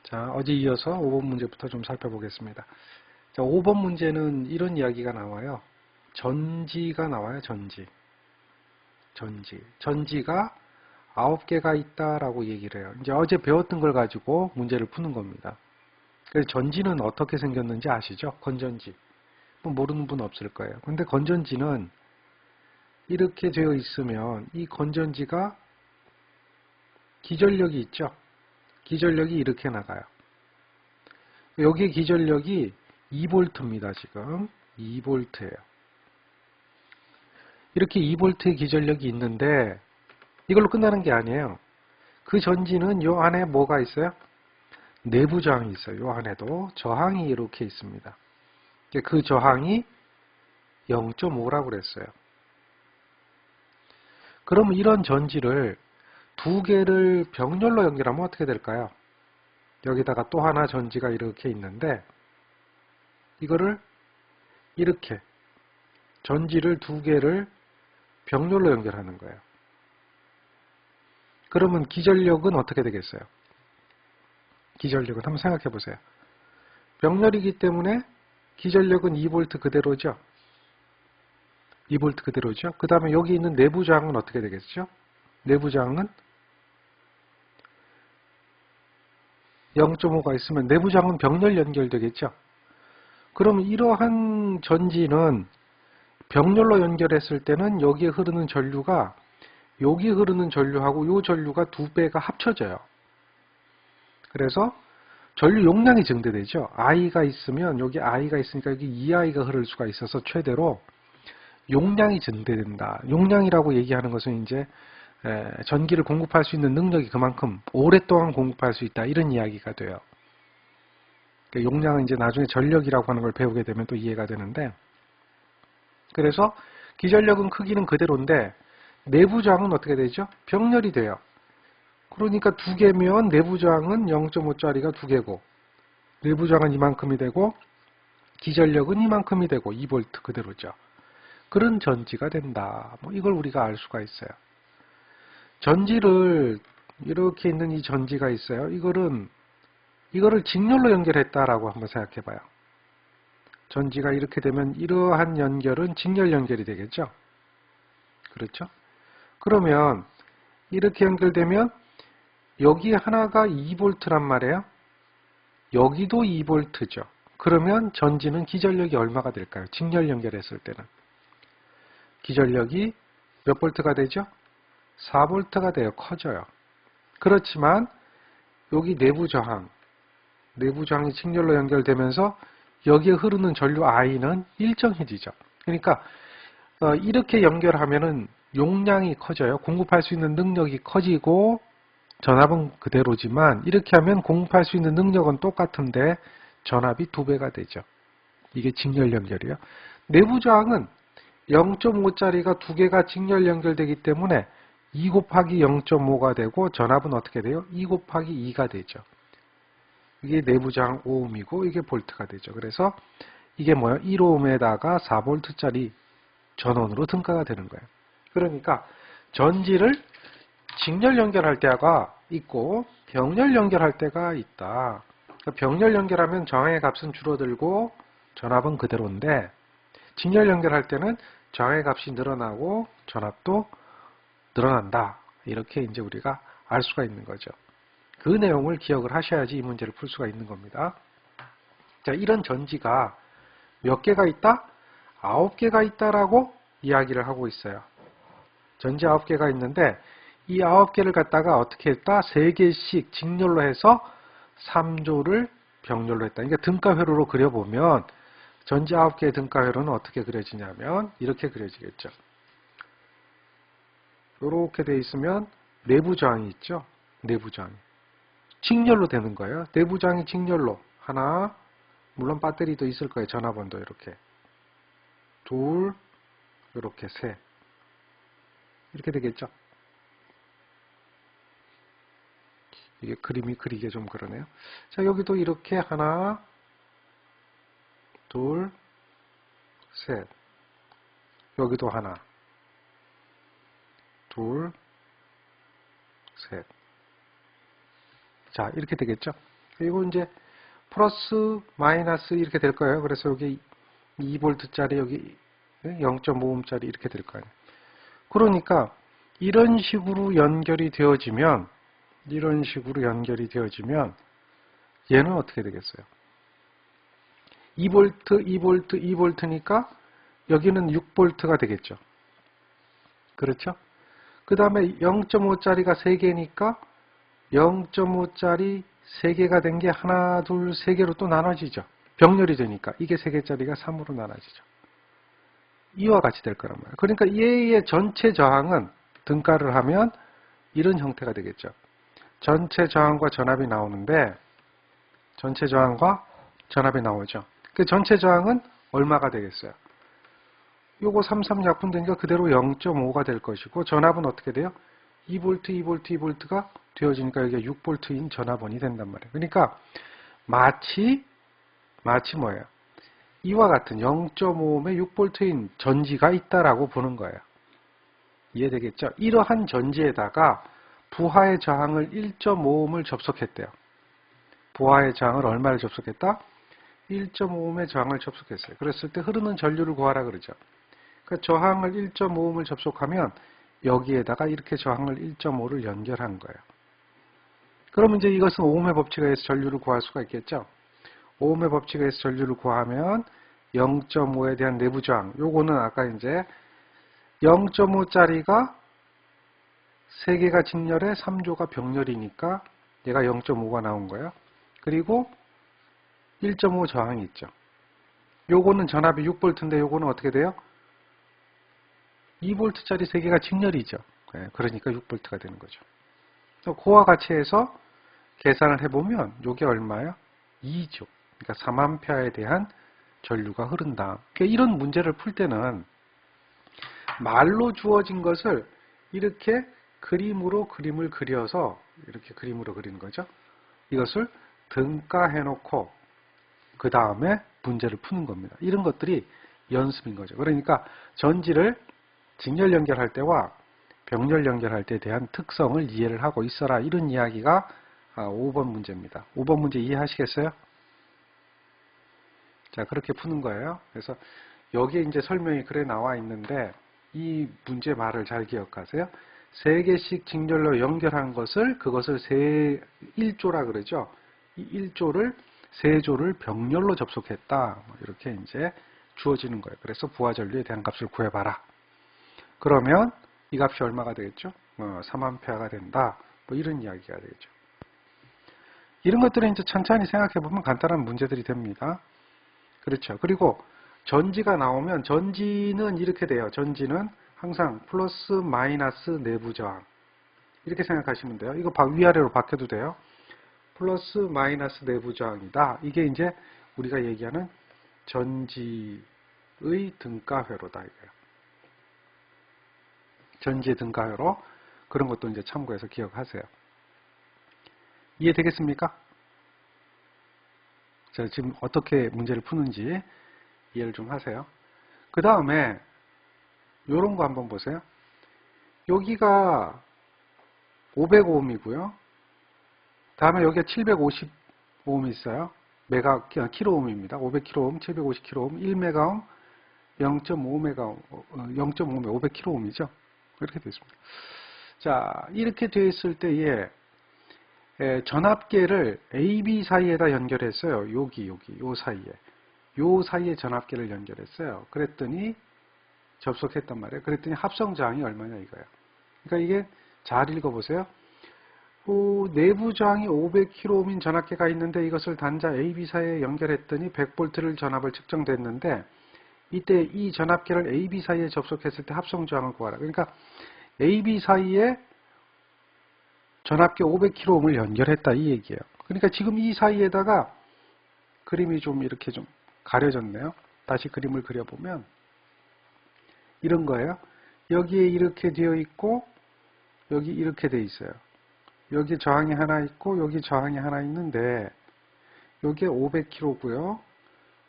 자, 어제 이어서 5번 문제부터 좀 살펴보겠습니다. 자, 5번 문제는 이런 이야기가 나와요. 전지가 나와요, 전지. 전지가 9개가 있다라고 얘기를 해요. 이제 어제 배웠던 걸 가지고 문제를 푸는 겁니다. 그래서 전지는 어떻게 생겼는지 아시죠? 건전지. 뭐 모르는 분 없을 거예요. 근데 건전지는 이렇게 되어 있으면 이 건전지가 기전력이 있죠? 기전력이 이렇게 나가요. 여기에 기전력이 2V입니다, 지금. 2V예요. 이렇게 2V의 기전력이 있는데 이걸로 끝나는 게 아니에요. 그 전지는 요 안에 뭐가 있어요? 내부 저항이 있어요. 요 안에도 저항이 이렇게 있습니다. 그 저항이 0.5라고 그랬어요. 그러면 이런 전지를 두 개를 병렬로 연결하면 어떻게 될까요? 여기다가 또 하나 전지가 이렇게 있는데 이거를 이렇게 전지를 두 개를 병렬로 연결하는 거예요. 그러면 기전력은 어떻게 되겠어요? 기전력은 한번 생각해 보세요. 병렬이기 때문에 기전력은 2V 그대로죠. 2V 그대로죠. 그 다음에 여기 있는 내부 저항은 어떻게 되겠죠? 내부 저항은 0.5가 있으면 내부 저항은 병렬 연결되겠죠. 그럼 이러한 전지는 병렬로 연결했을 때는 여기에 흐르는 전류가 여기 흐르는 전류하고 이 전류가 두 배가 합쳐져요. 그래서 전류 용량이 증대되죠. I가 있으면 여기 I가 있으니까 여기 2I가 흐를 수가 있어서 최대로 용량이 증대된다. 용량이라고 얘기하는 것은 이제 전기를 공급할 수 있는 능력이 그만큼 오랫동안 공급할 수 있다. 이런 이야기가 돼요. 그러니까 용량은 이제 나중에 전력이라고 하는 걸 배우게 되면 또 이해가 되는데 그래서 기전력은 크기는 그대로인데 내부 저항은 어떻게 되죠? 병렬이 돼요. 그러니까 두 개면 내부 저항은 0.5짜리가 두 개고 내부 저항은 이만큼이 되고 기전력은 이만큼이 되고 2V 그대로죠. 그런 전지가 된다. 뭐 이걸 우리가 알 수가 있어요. 전지를 이렇게 있는 이 전지가 있어요. 이거를 직렬로 연결했다라고 한번 생각해 봐요. 전지가 이렇게 되면 이러한 연결은 직렬 연결이 되겠죠. 그렇죠? 그러면 이렇게 연결되면 여기 하나가 2V란 말이에요. 여기도 2V죠. 그러면 전지는 기전력이 얼마가 될까요? 직렬 연결했을 때는. 기전력이 몇 볼트가 되죠? 4V가 돼요. 커져요. 그렇지만 여기 내부 저항이 직렬로 연결되면서 여기에 흐르는 전류 I는 일정해지죠. 그러니까 이렇게 연결하면은 용량이 커져요. 공급할 수 있는 능력이 커지고 전압은 그대로지만 이렇게 하면 공급할 수 있는 능력은 똑같은데 전압이 2배가 되죠. 이게 직렬 연결이에요. 내부 저항은 0.5짜리가 두 개가 직렬 연결되기 때문에 2 곱하기 0.5가 되고 전압은 어떻게 돼요? 2 곱하기 2가 되죠. 이게 내부 저항 오음이고 이게 볼트가 되죠. 그래서 이게 뭐예요? 1오음에다가 4볼트짜리 전원으로 등가가 되는 거예요. 그러니까 전지를 직렬 연결할 때가 있고 병렬 연결할 때가 있다. 병렬 연결하면 저항의 값은 줄어들고 전압은 그대로인데 직렬 연결할 때는 저항의 값이 늘어나고 전압도 늘어난다. 이렇게 이제 우리가 알 수가 있는 거죠. 그 내용을 기억을 하셔야지 이 문제를 풀 수가 있는 겁니다. 자, 이런 전지가 몇 개가 있다? 9개가 있다라고 이야기를 하고 있어요. 전지 9개가 있는데 이 9개를 갖다가 어떻게 했다? 3개씩 직렬로 해서 3조를 병렬로 했다. 그러니까 등가회로로 그려보면 전지 9개의 등가회로는 어떻게 그려지냐면 이렇게 그려지겠죠. 이렇게 돼 있으면 내부 저항이 있죠. 내부 저항이. 직렬로 되는 거예요. 내부 저항이 직렬로. 하나, 물론 배터리도 있을 거예요. 전압원도 이렇게. 둘, 이렇게 셋. 이렇게 되겠죠. 이게 그림이 그리기 좀 그러네요. 자, 여기도 이렇게 하나, 둘, 셋. 여기도 하나, 둘, 셋. 자, 이렇게 되겠죠. 그리고 이제 플러스 마이너스 이렇게 될 거예요. 그래서 여기 2V짜리 여기 0.5ohm짜리 이렇게 될 거예요. 그러니까 이런 식으로 연결이 되어지면 얘는 어떻게 되겠어요? 2V, 2V, 2V니까 여기는 6V가 되겠죠. 그렇죠? 그 다음에 0.5짜리가 3개니까 0.5짜리 3개가 된 게 하나, 둘, 3개로 또 나눠지죠. 병렬이 되니까 이게 3개짜리가 3으로 나눠지죠. 이와 같이 될 거란 말이에요. 그러니까 얘의 전체 저항은 등가를 하면 이런 형태가 되겠죠. 전체 저항과 전압이 나오는데 전체 저항과 전압이 나오죠. 그 전체 저항은 얼마가 되겠어요? 요거 33 약분되니까 그대로 0.5가 될 것이고 전압은 어떻게 돼요? 2V, 2V, 2V가 되어지니까 여기가 6V인 전압원이 된단 말이에요. 그러니까 마치 뭐예요? 이와 같은 0.5ohm의 6V인 전지가 있다라고 보는 거예요. 이해되겠죠? 이러한 전지에다가 부하의 저항을 1.5ohm을 접속했대요. 부하의 저항을 얼마를 접속했다? 1.5ohm의 저항을 접속했어요. 그랬을 때 흐르는 전류를 구하라 그러죠. 그러니까 저항을 1.5ohm을 접속하면 여기에다가 이렇게 저항을 1.5를 연결한 거예요. 그러면 이제 이것은 오음의 법칙에 의해서 전류를 구할 수가 있겠죠. 오음의 법칙에 의해서 전류를 구하면 0.5에 대한 내부 저항, 요거는 아까 이제 0.5짜리가 3개가 직렬에 3조가 병렬이니까 얘가 0.5가 나온 거예요. 그리고 1.5 저항이 있죠. 요거는 전압이 6V인데 요거는 어떻게 돼요? 2V짜리 3개가 직렬이죠. 그러니까 6V가 되는 거죠. 그와 같이 해서 계산을 해보면 요게 얼마예요? 2조. 그러니까 3A에 대한 전류가 흐른다. 그러니까 이런 문제를 풀 때는 말로 주어진 것을 이렇게 그림을 그려서 이렇게 그림으로 그리는 거죠. 이것을 등가해놓고 그 다음에 문제를 푸는 겁니다. 이런 것들이 연습인 거죠. 그러니까 전지를 직렬 연결할 때와 병렬 연결할 때에 대한 특성을 이해를 하고 있어라. 이런 이야기가 5번 문제입니다. 5번 문제 이해하시겠어요? 자, 그렇게 푸는 거예요. 그래서 여기에 이제 설명이 그래 나와 있는데 이 문제 말을 잘 기억하세요. 3개씩 직렬로 연결한 것을 그것을 1조라 그러죠. 이 1조를 3조를 병렬로 접속했다. 이렇게 이제 주어지는 거예요. 그래서 부하 전류에 대한 값을 구해봐라. 그러면 이 값이 얼마가 되겠죠? 3A가 된다. 뭐 이런 이야기가 되겠죠. 이런 것들은 이제 천천히 생각해 보면 간단한 문제들이 됩니다. 그렇죠. 그리고 전지가 나오면 전지는 이렇게 돼요. 전지는 항상 플러스 마이너스 내부 저항. 이렇게 생각하시면 돼요. 이거 위아래로 바뀌어도 돼요. 플러스 마이너스 내부 저항이다. 이게 이제 우리가 얘기하는 전지의 등가회로다 이거예요. 전지의 등가회로. 그런 것도 이제 참고해서 기억하세요. 이해되겠습니까? 자, 지금 어떻게 문제를 푸는지 이해를 좀 하세요. 그 다음에 요런 거 한번 보세요. 여기가 500ohm이고요. 다음에 여기가 750ohm이 있어요. 킬로옴입니다. 500kΩ, 750kΩ, 1메가옴, 0.5메가옴, 0.5메 500kΩ이죠. 이렇게 되어 있습니다. 자, 이렇게 되어 있을 때에 전압계를 AB 사이에다 연결했어요. 요 사이에 전압계를 연결했어요. 그랬더니 접속했단 말이에요. 그랬더니 합성 저항이 얼마냐 이거예요. 그러니까 이게 잘 읽어보세요. 내부 저항이 500kΩ인 전압계가 있는데 이것을 단자 AB 사이에 연결했더니 100V를 전압을 측정됐는데 이때 이 전압계를 AB 사이에 접속했을 때 합성 저항을 구하라. 그러니까 AB 사이에 전압계 500kΩ을 연결했다 이 얘기예요. 그러니까 지금 이 사이에다가 그림이 좀 이렇게 좀 가려졌네요. 다시 그림을 그려보면 이런 거예요. 여기에 이렇게 되어 있고 여기 이렇게 되어 있어요. 여기 저항이 하나 있고 여기 저항이 하나 있는데 여기에 500kg고요.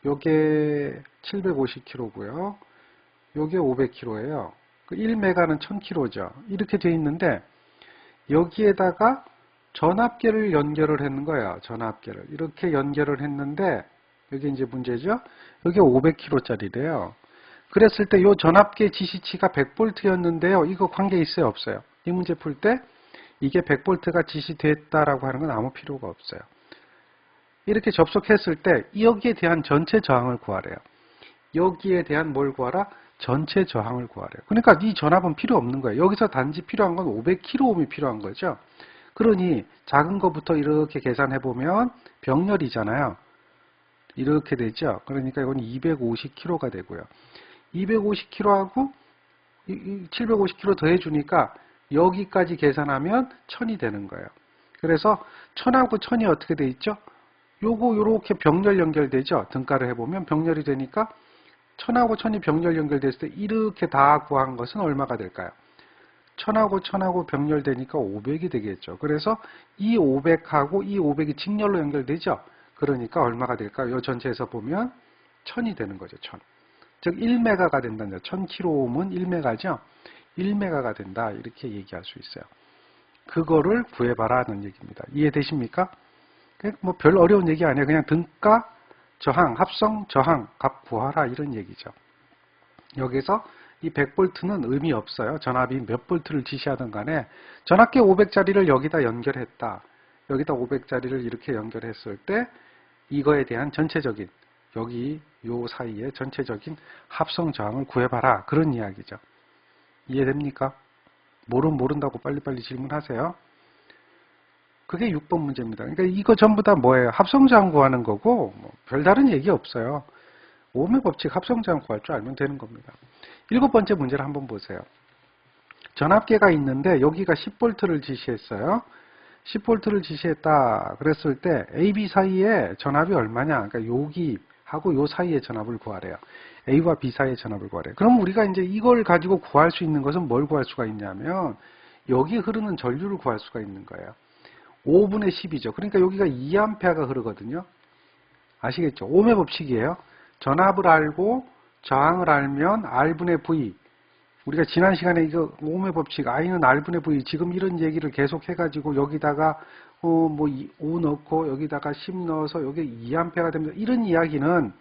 여기에 750kg고요. 여기에 500kg예요. 1메가는 1000kg죠. 이렇게 되어 있는데 여기에다가 전압계를 연결을 했는 거예요. 전압계를. 이렇게 연결을 했는데, 여기 이제 문제죠? 여기 500kV짜리래요. 그랬을 때 이 전압계 지시치가 100V였는데요. 이거 관계 있어요? 없어요? 이 문제 풀 때 이게 100V가 지시됐다라고 하는 건 아무 필요가 없어요. 이렇게 접속했을 때 여기에 대한 전체 저항을 구하래요. 여기에 대한 뭘 구하라? 전체 저항을 구하래요. 그러니까 이 전압은 필요 없는 거예요. 여기서 단지 필요한 건 500kΩ이 필요한 거죠. 그러니 작은 것부터 이렇게 계산해보면 병렬이잖아요. 이렇게 되죠. 그러니까 이건 250kg가 되고요. 250kg하고 750kg 더해주니까 여기까지 계산하면 1000이 되는 거예요. 그래서 1000하고 1000이 어떻게 돼 있죠? 요거 요렇게 병렬 연결되죠. 등가를 해보면 병렬이 되니까 1000하고 1000이 병렬 연결됐을 때 이렇게 다 구한 것은 얼마가 될까요? 1000하고 1000하고 병렬되니까 500이 되겠죠. 그래서 이 500하고 이 500이 직렬로 연결되죠. 그러니까 얼마가 될까요? 이 전체에서 보면 1000이 되는 거죠. 1000. 즉 1메가가 된다는 거죠. 1000kΩ은 1메가죠. 1메가가 된다. 이렇게 얘기할 수 있어요. 그거를 구해봐라는 얘기입니다. 이해되십니까? 뭐 별 어려운 얘기 아니에요. 그냥 등가, 저항, 합성, 저항, 값 구하라 이런 얘기죠. 여기서 이 100V는 의미 없어요. 전압이 몇 볼트를 지시하든 간에 전압계 500짜리를 여기다 연결했다. 여기다 500짜리를 이렇게 연결했을 때 이거에 대한 전체적인 여기 요 사이에 전체적인 합성 저항을 구해봐라. 그런 이야기죠. 이해됩니까? 모른다고 빨리빨리 질문하세요. 그게 6번 문제입니다. 그러니까 이거 전부 다 뭐예요? 합성 저항 구하는 거고 뭐 별다른 얘기 없어요. 오음의 법칙 합성 저항 구할 줄 알면 되는 겁니다. 7번째 문제를 한번 보세요. 전압계가 있는데 여기가 10V를 지시했어요. 10V를 지시했다 그랬을 때 AB 사이에 전압이 얼마냐? 그러니까 여기하고 요 사이의 전압을 구하래요. A와 B 사이의 전압을 구하래요. 그럼 우리가 이제 이걸 가지고 구할 수 있는 것은 뭘 구할 수가 있냐면 여기 흐르는 전류를 구할 수가 있는 거예요. 5분의 10이죠. 그러니까 여기가 2A가 흐르거든요. 아시겠죠? ohm의 법칙이에요. 전압을 알고 저항을 알면 R분의 V. 우리가 지난 시간에 이거 ohm의 법칙 I는 R분의 V 지금 이런 얘기를 계속 해가지고 여기다가 뭐 5 넣고 여기다가 10 넣어서 여기 2A가 됩니다. 이런 이야기는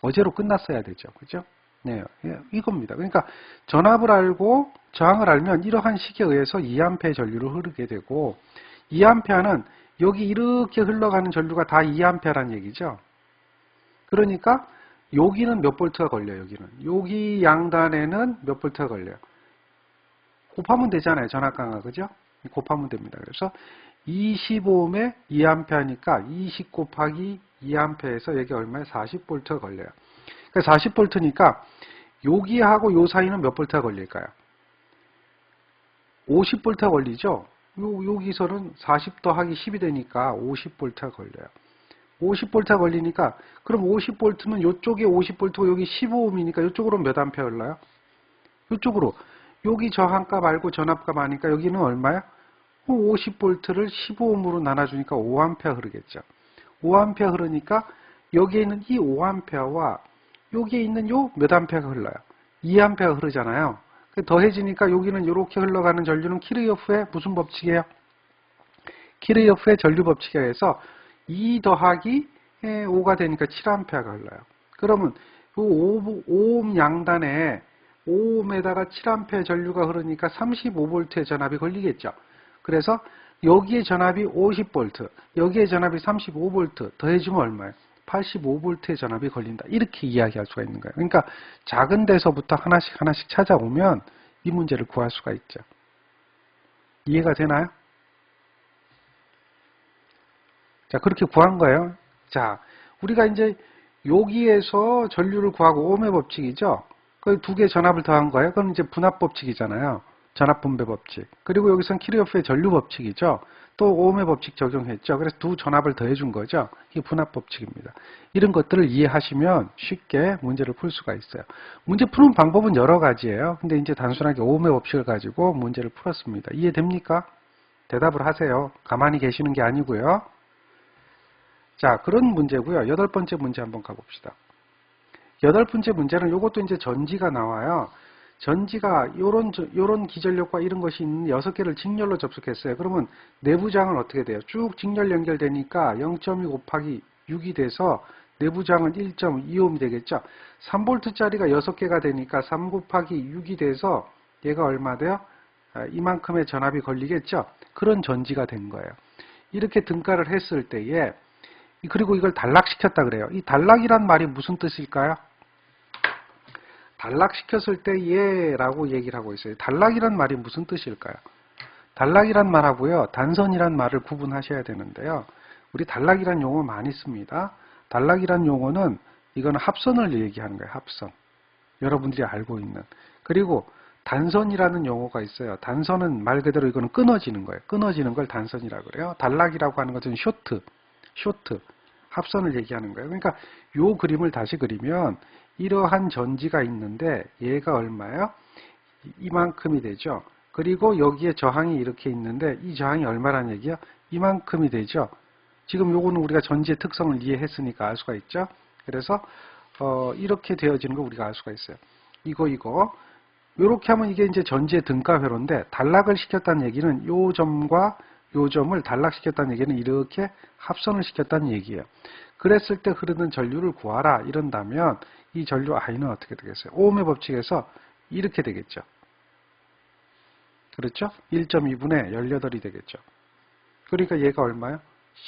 어제로 끝났어야 되죠. 그죠? 네, 이겁니다. 그러니까 전압을 알고 저항을 알면 이러한 식에 의해서 2A의 전류를 흐르게 되고 2A는 여기 이렇게 흘러가는 전류가 다 2A라는 얘기죠. 그러니까 여기는 몇 볼트가 걸려요. 여기는. 여기 양단에는 몇 볼트가 걸려요. 곱하면 되잖아요. 전압 강화. 그죠? 곱하면 됩니다. 그래서 25ohm에 2A니까 20 곱하기 2A에서 여기 얼마에 40볼트가 걸려요. 그러니까 40볼트니까 여기하고 요 사이는 몇 볼트가 걸릴까요? 50볼트가 걸리죠? 여기서는 40 더하기 10이 되니까 50볼트가 걸려요. 50볼트가 걸리니까 그럼 50볼트는 이쪽에 50볼트고 여기 15ohm이니까 이쪽으로 몇 암페어 흘러요? 이쪽으로. 여기 저항값 알고 전압값 아니까 여기는 얼마야? 50볼트를 15ohm으로 나눠주니까 5A 흐르겠죠. 5A 흐르니까 여기에 있는 이 5A와 여기에 있는 요 몇 암페어가 흘러요? 2A 흐르잖아요. 더해지니까 여기는 이렇게 흘러가는 전류는 키르요프의 무슨 법칙이에요? 키르요프의 전류 법칙에 의해서 2 더하기 5가 되니까 7A가 흘러요. 그러면 5오hm 양단에 5ohm에다가 7A 전류가 흐르니까 35V의 전압이 걸리겠죠. 그래서 여기에 전압이 50V, 여기에 전압이 35V 더해주면 얼마예요? 85V의 전압이 걸린다. 이렇게 이야기할 수가 있는 거예요. 그러니까 작은 데서부터 하나씩 찾아오면 이 문제를 구할 수가 있죠. 이해가 되나요? 자, 그렇게 구한 거예요. 자, 우리가 이제 여기에서 전류를 구하고 ohm의 법칙이죠. 그 두 개 전압을 더한 거예요. 그건 이제 분압 법칙이잖아요. 전압 분배 법칙. 그리고 여기서는 키르요프의 전류 법칙이죠. 또 ohm의 법칙 적용했죠. 그래서 두 전압을 더해준 거죠. 이게 분압 법칙입니다. 이런 것들을 이해하시면 쉽게 문제를 풀 수가 있어요. 문제 푸는 방법은 여러 가지예요. 근데 이제 단순하게 ohm의 법칙을 가지고 문제를 풀었습니다. 이해됩니까? 대답을 하세요. 가만히 계시는 게 아니고요. 자, 그런 문제고요. 8번째 문제 한번 가봅시다. 8번째 문제는 이것도 이제 전지가 나와요. 전지가 요런 기전력과 이런 것이 있는 6개를 직렬로 접속했어요. 그러면 내부장은 어떻게 돼요? 쭉 직렬 연결되니까 0.2 곱하기 6이 돼서 내부장은 1.25옴이 되겠죠. 3V짜리가 6개가 되니까 3 곱하기 6이 돼서 얘가 얼마 돼요? 이만큼의 전압이 걸리겠죠. 그런 전지가 된 거예요. 이렇게 등가를 했을 때에, 그리고 이걸 단락시켰다 그래요. 이 단락이란 말이 무슨 뜻일까요? 단락시켰을 때 얘라고 얘기를 하고 있어요. 단락이란 말이 무슨 뜻일까요? 단락이란 말하고요, 단선이란 말을 구분하셔야 되는데요. 우리 단락이란 용어 많이 씁니다. 단락이란 용어는 이건 합선을 얘기하는 거예요. 합선. 여러분들이 알고 있는. 그리고 단선이라는 용어가 있어요. 단선은 말 그대로 이거는 끊어지는 거예요. 끊어지는 걸 단선이라고 그래요. 단락이라고 하는 것은 쇼트, 합선을 얘기하는 거예요. 그러니까 요 그림을 다시 그리면 이러한 전지가 있는데 얘가 얼마예요? 이만큼이 되죠. 그리고 여기에 저항이 이렇게 있는데 이 저항이 얼마란 얘기야? 이만큼이 되죠. 지금 요거는 우리가 전지의 특성을 이해했으니까 알 수가 있죠. 그래서 이렇게 되어지는 거 우리가 알 수가 있어요. 이거 이렇게 하면 이게 이제 전지의 등가회로인데, 단락을 시켰다는 얘기는 요 점과 요 점을 단락시켰다는 얘기는 이렇게 합선을 시켰다는 얘기예요. 그랬을 때 흐르는 전류를 구하라 이런다면 이 전류 I는 어떻게 되겠어요? 오음의 법칙에서 이렇게 되겠죠. 그렇죠? 1.2분의 18이 되겠죠. 그러니까 얘가 얼마요?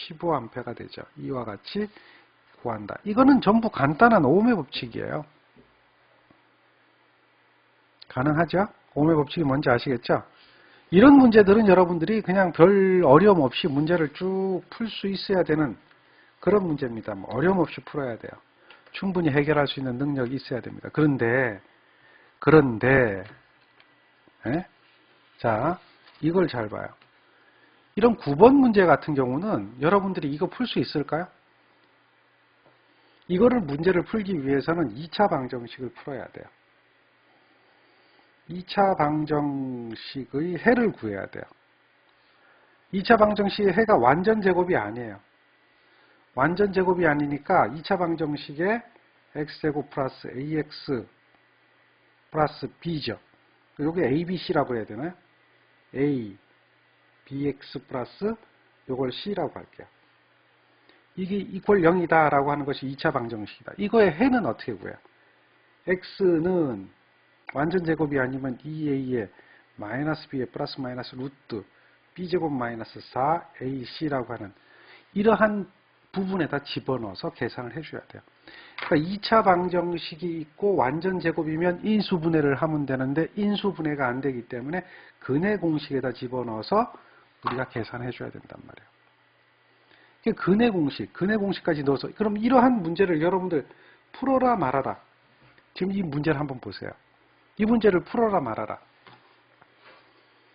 15A가 되죠. 이와 같이 구한다. 이거는 전부 간단한 오음의 법칙이에요. 가능하죠? 오음의 법칙이 뭔지 아시겠죠? 이런 문제들은 여러분들이 그냥 별 어려움 없이 문제를 쭉 풀 수 있어야 되는 그런 문제입니다. 어려움 없이 풀어야 돼요. 충분히 해결할 수 있는 능력이 있어야 됩니다. 그런데 예? 자, 이걸 잘 봐요. 이런 9번 문제 같은 경우는 여러분들이 이거 풀 수 있을까요? 이거를 문제를 풀기 위해서는 2차 방정식을 풀어야 돼요. 2차 방정식의 해를 구해야 돼요. 2차 방정식의 해가 완전 제곱이 아니에요. 완전 제곱이 아니니까 2차 방정식에 x제곱 플러스 ax 플러스 b죠. 요게 abc라고 해야 되나요? a, bx 플러스 요걸 c라고 할게요. 이게 이퀄 0이다 라고 하는 것이 2차 방정식이다. 이거의 해는 어떻게 구해요? x는 완전 제곱이 아니면 2a에 마이너스 b에 플러스 마이너스 루트 b제곱 마이너스 4ac라고 하는 이러한 부분에다 집어넣어서 계산을 해줘야 돼요. 그러니까 2차 방정식이 있고 완전 제곱이면 인수분해를 하면 되는데 인수분해가 안 되기 때문에 근해 공식에다 집어넣어서 우리가 계산해 줘야 된단 말이에요. 근해 공식까지 넣어서 그럼 이러한 문제를 여러분들 풀어라 말아라. 지금 이 문제를 한번 보세요. 이 문제를 풀어라 말아라.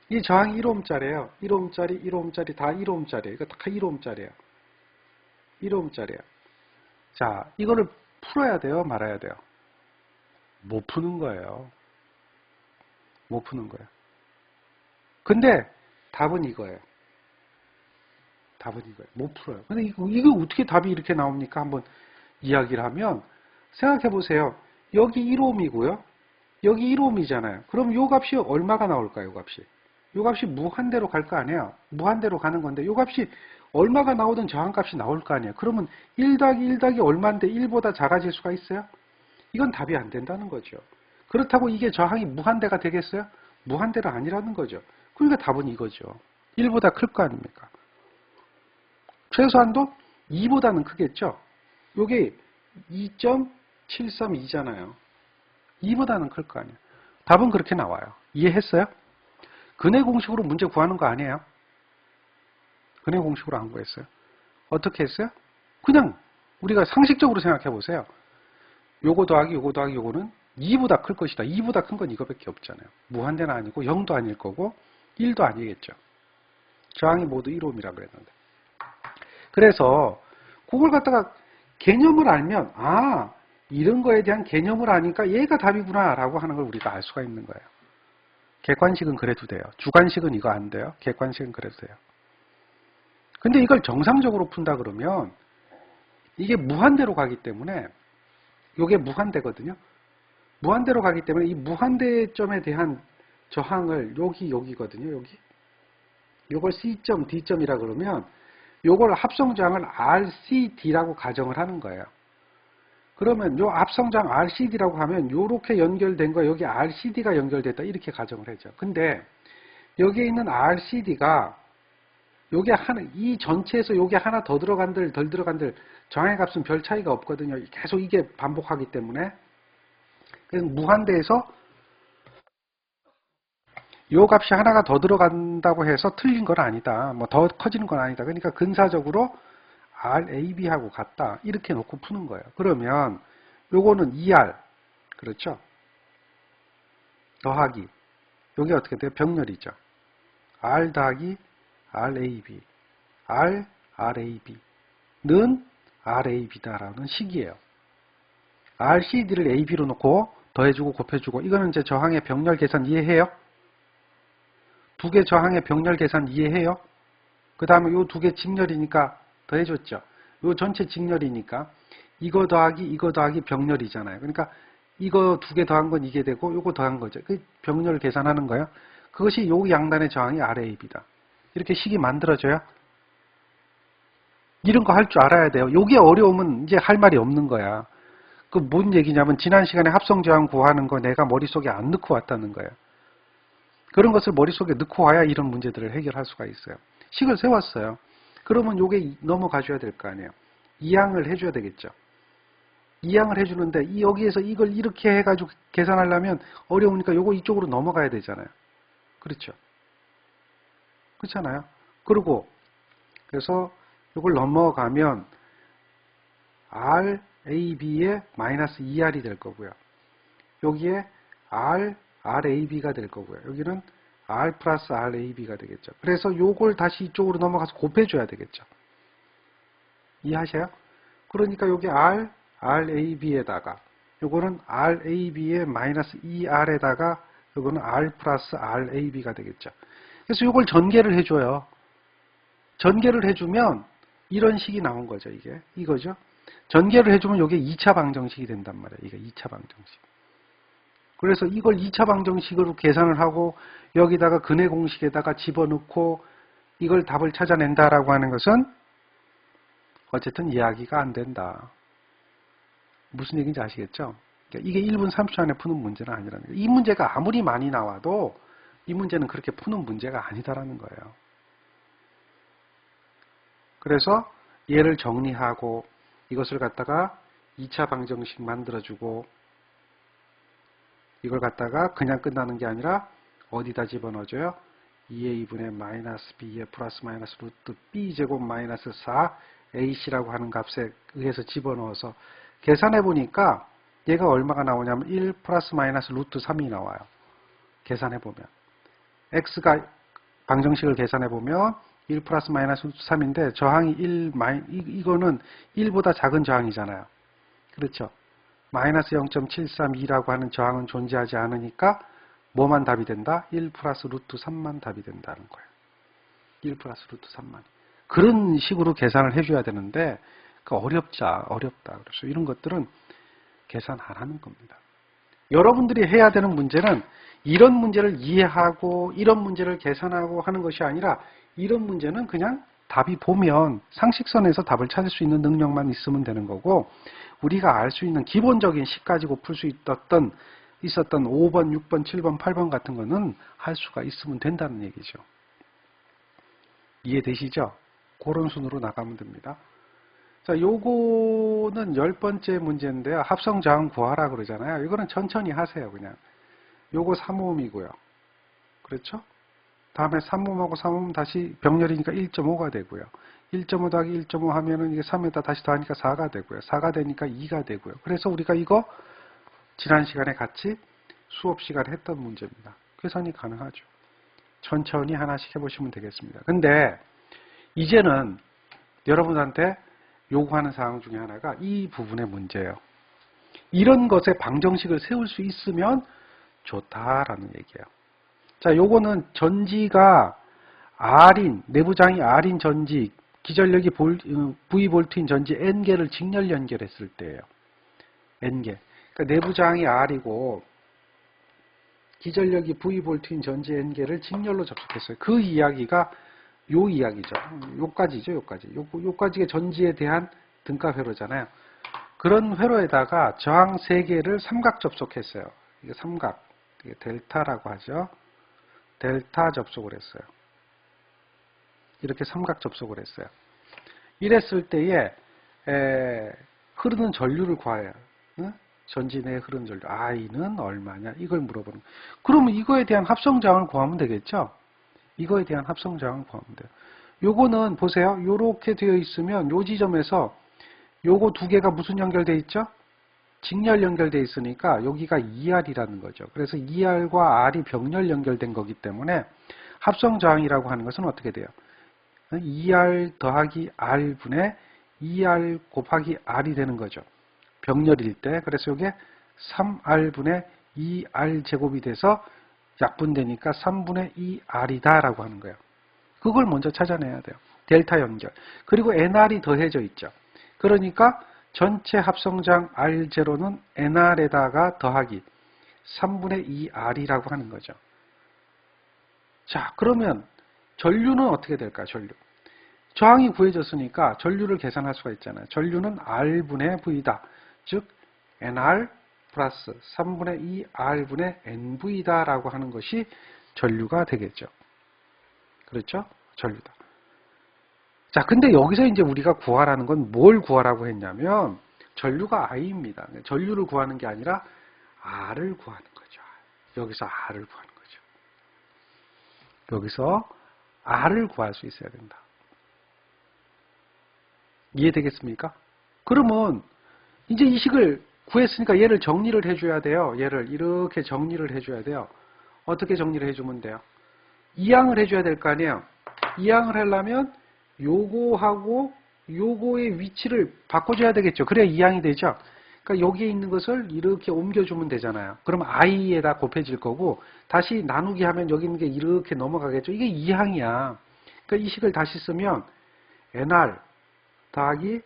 이 저항이 1ohm짜리예요. 1ohm짜리, 1ohm짜리 다 1ohm짜리예요. 이거 다 1ohm짜리예요. 1ohm짜리예요. 자, 이거를 풀어야 돼요, 말아야 돼요? 못 푸는 거예요. 못 푸는 거예요. 근데 답은 이거예요. 답은 이거예요. 못 풀어요. 근데 이거 어떻게 답이 이렇게 나옵니까? 한번 이야기를 하면 생각해 보세요. 여기 1ohm이고요. 여기 1ohm이잖아요. 그럼 요 값이 얼마가 나올까요? 요 값이. 요 값이 무한대로 갈 거 아니에요. 무한대로 가는 건데 요 값이 얼마가 나오든 저항값이 나올 거 아니에요. 그러면 1 더하기 1 더하기 얼마인데 1보다 작아질 수가 있어요? 이건 답이 안 된다는 거죠. 그렇다고 이게 저항이 무한대가 되겠어요? 무한대가 아니라는 거죠. 그러니까 답은 이거죠. 1보다 클 거 아닙니까? 최소한도 2보다는 크겠죠? 요게 2.732잖아요. 2보다는 클 거 아니에요. 답은 그렇게 나와요. 이해했어요? 근해 공식으로 문제 구하는 거 아니에요? 근해 공식으로 안 구했어요. 어떻게 했어요? 그냥 우리가 상식적으로 생각해 보세요. 요거 더하기 요거는 2보다 클 것이다. 2보다 큰 건 이거밖에 없잖아요. 무한대는 아니고 0도 아닐 거고 1도 아니겠죠. 저항이 모두 1ohm이라고 그랬는데. 그래서 그걸 갖다가 개념을 알면 이런 거에 대한 개념을 아니까 얘가 답이구나 라고 하는 걸 우리가 알 수가 있는 거예요. 객관식은 그래도 돼요. 주관식은 이거 안 돼요. 객관식은 그래도 돼요. 근데 이걸 정상적으로 푼다 그러면 이게 무한대로 가기 때문에 이게 무한대거든요. 무한대로 가기 때문에 이 무한대점에 대한 저항을 여기거든요. 여기. 요걸 C점, D점이라 그러면 요걸 합성저항을 RCD라고 가정을 하는 거예요. 그러면 요 합성저항 RCD라고 하면 요렇게 연결된 거 여기 RCD가 연결됐다 이렇게 가정을 하죠. 근데 여기에 있는 RCD가 요게 하나, 이 전체에서 요게 하나 더 들어간들 덜 들어간들 저항의 값은 별 차이가 없거든요. 계속 이게 반복하기 때문에. 그래서 무한대에서 요 값이 하나가 더 들어간다고 해서 틀린 건 아니다. 뭐 더 커지는 건 아니다. 그러니까 근사적으로 RAB하고 같다. 이렇게 놓고 푸는 거예요. 그러면 요거는 ER. 그렇죠? 더하기. 요게 어떻게 돼요? 병렬이죠. R 더하기 RAB. RAB는 RAB다라는 식이에요. RCD를 AB로 놓고 더해주고 곱해주고 이거는 이제 저항의 병렬 계산 이해해요? 두 개 저항의 병렬 계산 이해해요? 그 다음에 요 두 개 직렬이니까 더해줬죠. 요 전체 직렬이니까 이거 더하기 병렬이잖아요. 그러니까 이거 두 개 더한 건 이게 되고 요거 더한 거죠. 그 병렬 계산하는 거예요. 그것이 요 양단의 저항이 RAB다. 이렇게 식이 만들어져요. 이런 거 할 줄 알아야 돼요. 요게 어려우면 이제 할 말이 없는 거야. 그 뭔 얘기냐면 지난 시간에 합성저항 구하는 거 내가 머릿속에 안 넣고 왔다는 거예요. 그런 것을 머릿속에 넣고 와야 이런 문제들을 해결할 수가 있어요. 식을 세웠어요. 그러면 요게 넘어가줘야 될 거 아니에요. 이항을 해줘야 되겠죠. 이항을 해주는데 여기에서 이걸 이렇게 해가지고 계산하려면 어려우니까 요거 이쪽으로 넘어가야 되잖아요. 그렇죠. 그렇잖아요. 그리고 그래서 요걸 넘어가면 RAB의 마이너스 ER이 될 거고요. 여기에 RAB가 될 거고요. 여기는 R 플러스 RAB가 되겠죠. 그래서 요걸 다시 이쪽으로 넘어가서 곱해줘야 되겠죠. 이해하셔요? 그러니까 여기 RAB에다가 요거는 RAB의 마이너스 ER에다가 요거는 R 플러스 RAB가 되겠죠. 그래서 요걸 전개를 해줘요. 전개를 해주면 이런 식이 나온 거죠. 이거죠. 전개를 해주면 이게 2차 방정식이 된단 말이에요. 이게 2차 방정식. 그래서 이걸 2차 방정식으로 계산을 하고 여기다가 근해 공식에다가 집어넣고 이걸 답을 찾아낸다라고 하는 것은 어쨌든 이야기가 안 된다. 무슨 얘기인지 아시겠죠? 그러니까 이게 1분 30초 안에 푸는 문제는 아니라는 거예요. 이 문제가 아무리 많이 나와도 이 문제는 그렇게 푸는 문제가 아니다라는 거예요. 그래서 얘를 정리하고 이것을 갖다가 2차 방정식 만들어주고 이걸 갖다가 그냥 끝나는 게 아니라 어디다 집어넣어줘요? 2의 2분의 마이너스 b의 플러스 마이너스 루트 b제곱 마이너스 4ac라고 하는 값에 의해서 집어넣어서 계산해 보니까 얘가 얼마가 나오냐면 1 플러스 마이너스 루트 3이 나와요. 계산해 보면 x가 방정식을 계산해 보면 1 플러스 마이너스 루트 3인데 저항이 1, 이거는 1보다 작은 저항이잖아요. 그렇죠? 마이너스 0.732라고 하는 저항은 존재하지 않으니까 뭐만 답이 된다? 1 플러스 루트 3만 답이 된다는 거예요. 1 플러스 루트 3만. 그런 식으로 계산을 해줘야 되는데 어렵다. 그래서 이런 것들은 계산 안 하는 겁니다. 여러분들이 해야 되는 문제는 이런 문제를 이해하고 이런 문제를 계산하고 하는 것이 아니라 이런 문제는 그냥 답이 보면 상식선에서 답을 찾을 수 있는 능력만 있으면 되는 거고 우리가 알 수 있는 기본적인 식 가지고 풀 수 있었던 5번, 6번, 7번, 8번 같은 거는 할 수가 있으면 된다는 얘기죠. 이해되시죠? 그런 순으로 나가면 됩니다. 자, 요거는 10번째 문제인데요. 합성저항 구하라 그러잖아요. 이거는 천천히 하세요, 그냥. 요거 3옴이고요. 그렇죠? 다음에 3옴하고 3옴 다시 병렬이니까 1.5가 되고요. 1.5 더하기 1.5 하면은 이게 3에다 다시 더하니까 4가 되고요. 4가 되니까 2가 되고요. 그래서 우리가 이거 지난 시간에 같이 수업 시간에 했던 문제입니다. 계산이 가능하죠. 천천히 하나씩 해보시면 되겠습니다. 근데 이제는 여러분한테 요구하는 사항 중에 하나가 이 부분의 문제예요. 이런 것에 방정식을 세울 수 있으면 좋다라는 얘기예요. 자, 요거는 전지가 R인, 내부장이 R인 전지, 기전력이 V볼트인 전지 N개를 직렬 연결했을 때예요. N개. 그러니까 내부 저항이 R이고 기전력이 V볼트인 전지 N개를 직렬로 접속했어요. 그 이야기가 요 이야기죠. 요까지죠, 요까지. 요까지가 전지에 대한 등가 회로잖아요. 그런 회로에다가 저항 3개를 삼각 접속했어요. 이게 삼각, 이게 델타라고 하죠. 델타 접속을 했어요. 이렇게 삼각 접속을 했어요. 이랬을 때에 흐르는 전류를 구해요. 전지 내에 흐르는 전류 I는 얼마냐 이걸 물어보는 거예요. 그러면 이거에 대한 합성저항을 구하면 되겠죠. 이거에 대한 합성저항을 구하면 돼요. 요거는 보세요. 요렇게 되어 있으면 요 지점에서 요거 두 개가 무슨 연결되어 있죠? 직렬 연결되어 있으니까 여기가 2R이라는 거죠. 그래서 2R과 R이 병렬 연결된 거기 때문에 합성저항이라고 하는 것은 어떻게 돼요? 2R 더하기 R분의 2R 곱하기 R이 되는 거죠. 병렬일 때. 그래서 이게 3R분의 2R 제곱이 돼서 약분되니까 3분의 2R이다 라고 하는 거예요. 그걸 먼저 찾아내야 돼요. 델타 연결. 그리고 NR이 더해져 있죠. 그러니까 전체 합성장 R0는 NR에다가 더하기 3분의 2R이라고 하는 거죠. 자, 그러면 전류는 어떻게 될까요? 전류. 저항이 구해졌으니까 전류를 계산할 수가 있잖아요. 전류는 R분의 V다. 즉 NR 플러스 3분의 2R분의 NV다 라고 하는 것이 전류가 되겠죠. 그렇죠? 전류다. 자, 근데 여기서 이제 우리가 구하라는 건 뭘 구하라고 했냐면 전류가 I입니다. 전류를 구하는 게 아니라 R을 구하는 거죠. 여기서 R을 구하는 거죠. 여기서 R을 구할 수 있어야 된다. 이해되겠습니까? 그러면 이제 이 식을 구했으니까 얘를 정리를 해줘야 돼요. 얘를 이렇게 정리를 해줘야 돼요. 어떻게 정리를 해주면 돼요? 이항을 해줘야 될 거 아니에요. 이항을 하려면 요거하고 요거의 위치를 바꿔줘야 되겠죠. 그래야 이항이 되죠. 그러니까 여기에 있는 것을 이렇게 옮겨주면 되잖아요. 그럼 I에다 곱해질 거고 다시 나누기 하면 여기 있는 게 이렇게 넘어가겠죠. 이게 이항이야. 그러니까 이 식을 다시 쓰면 NR 더하기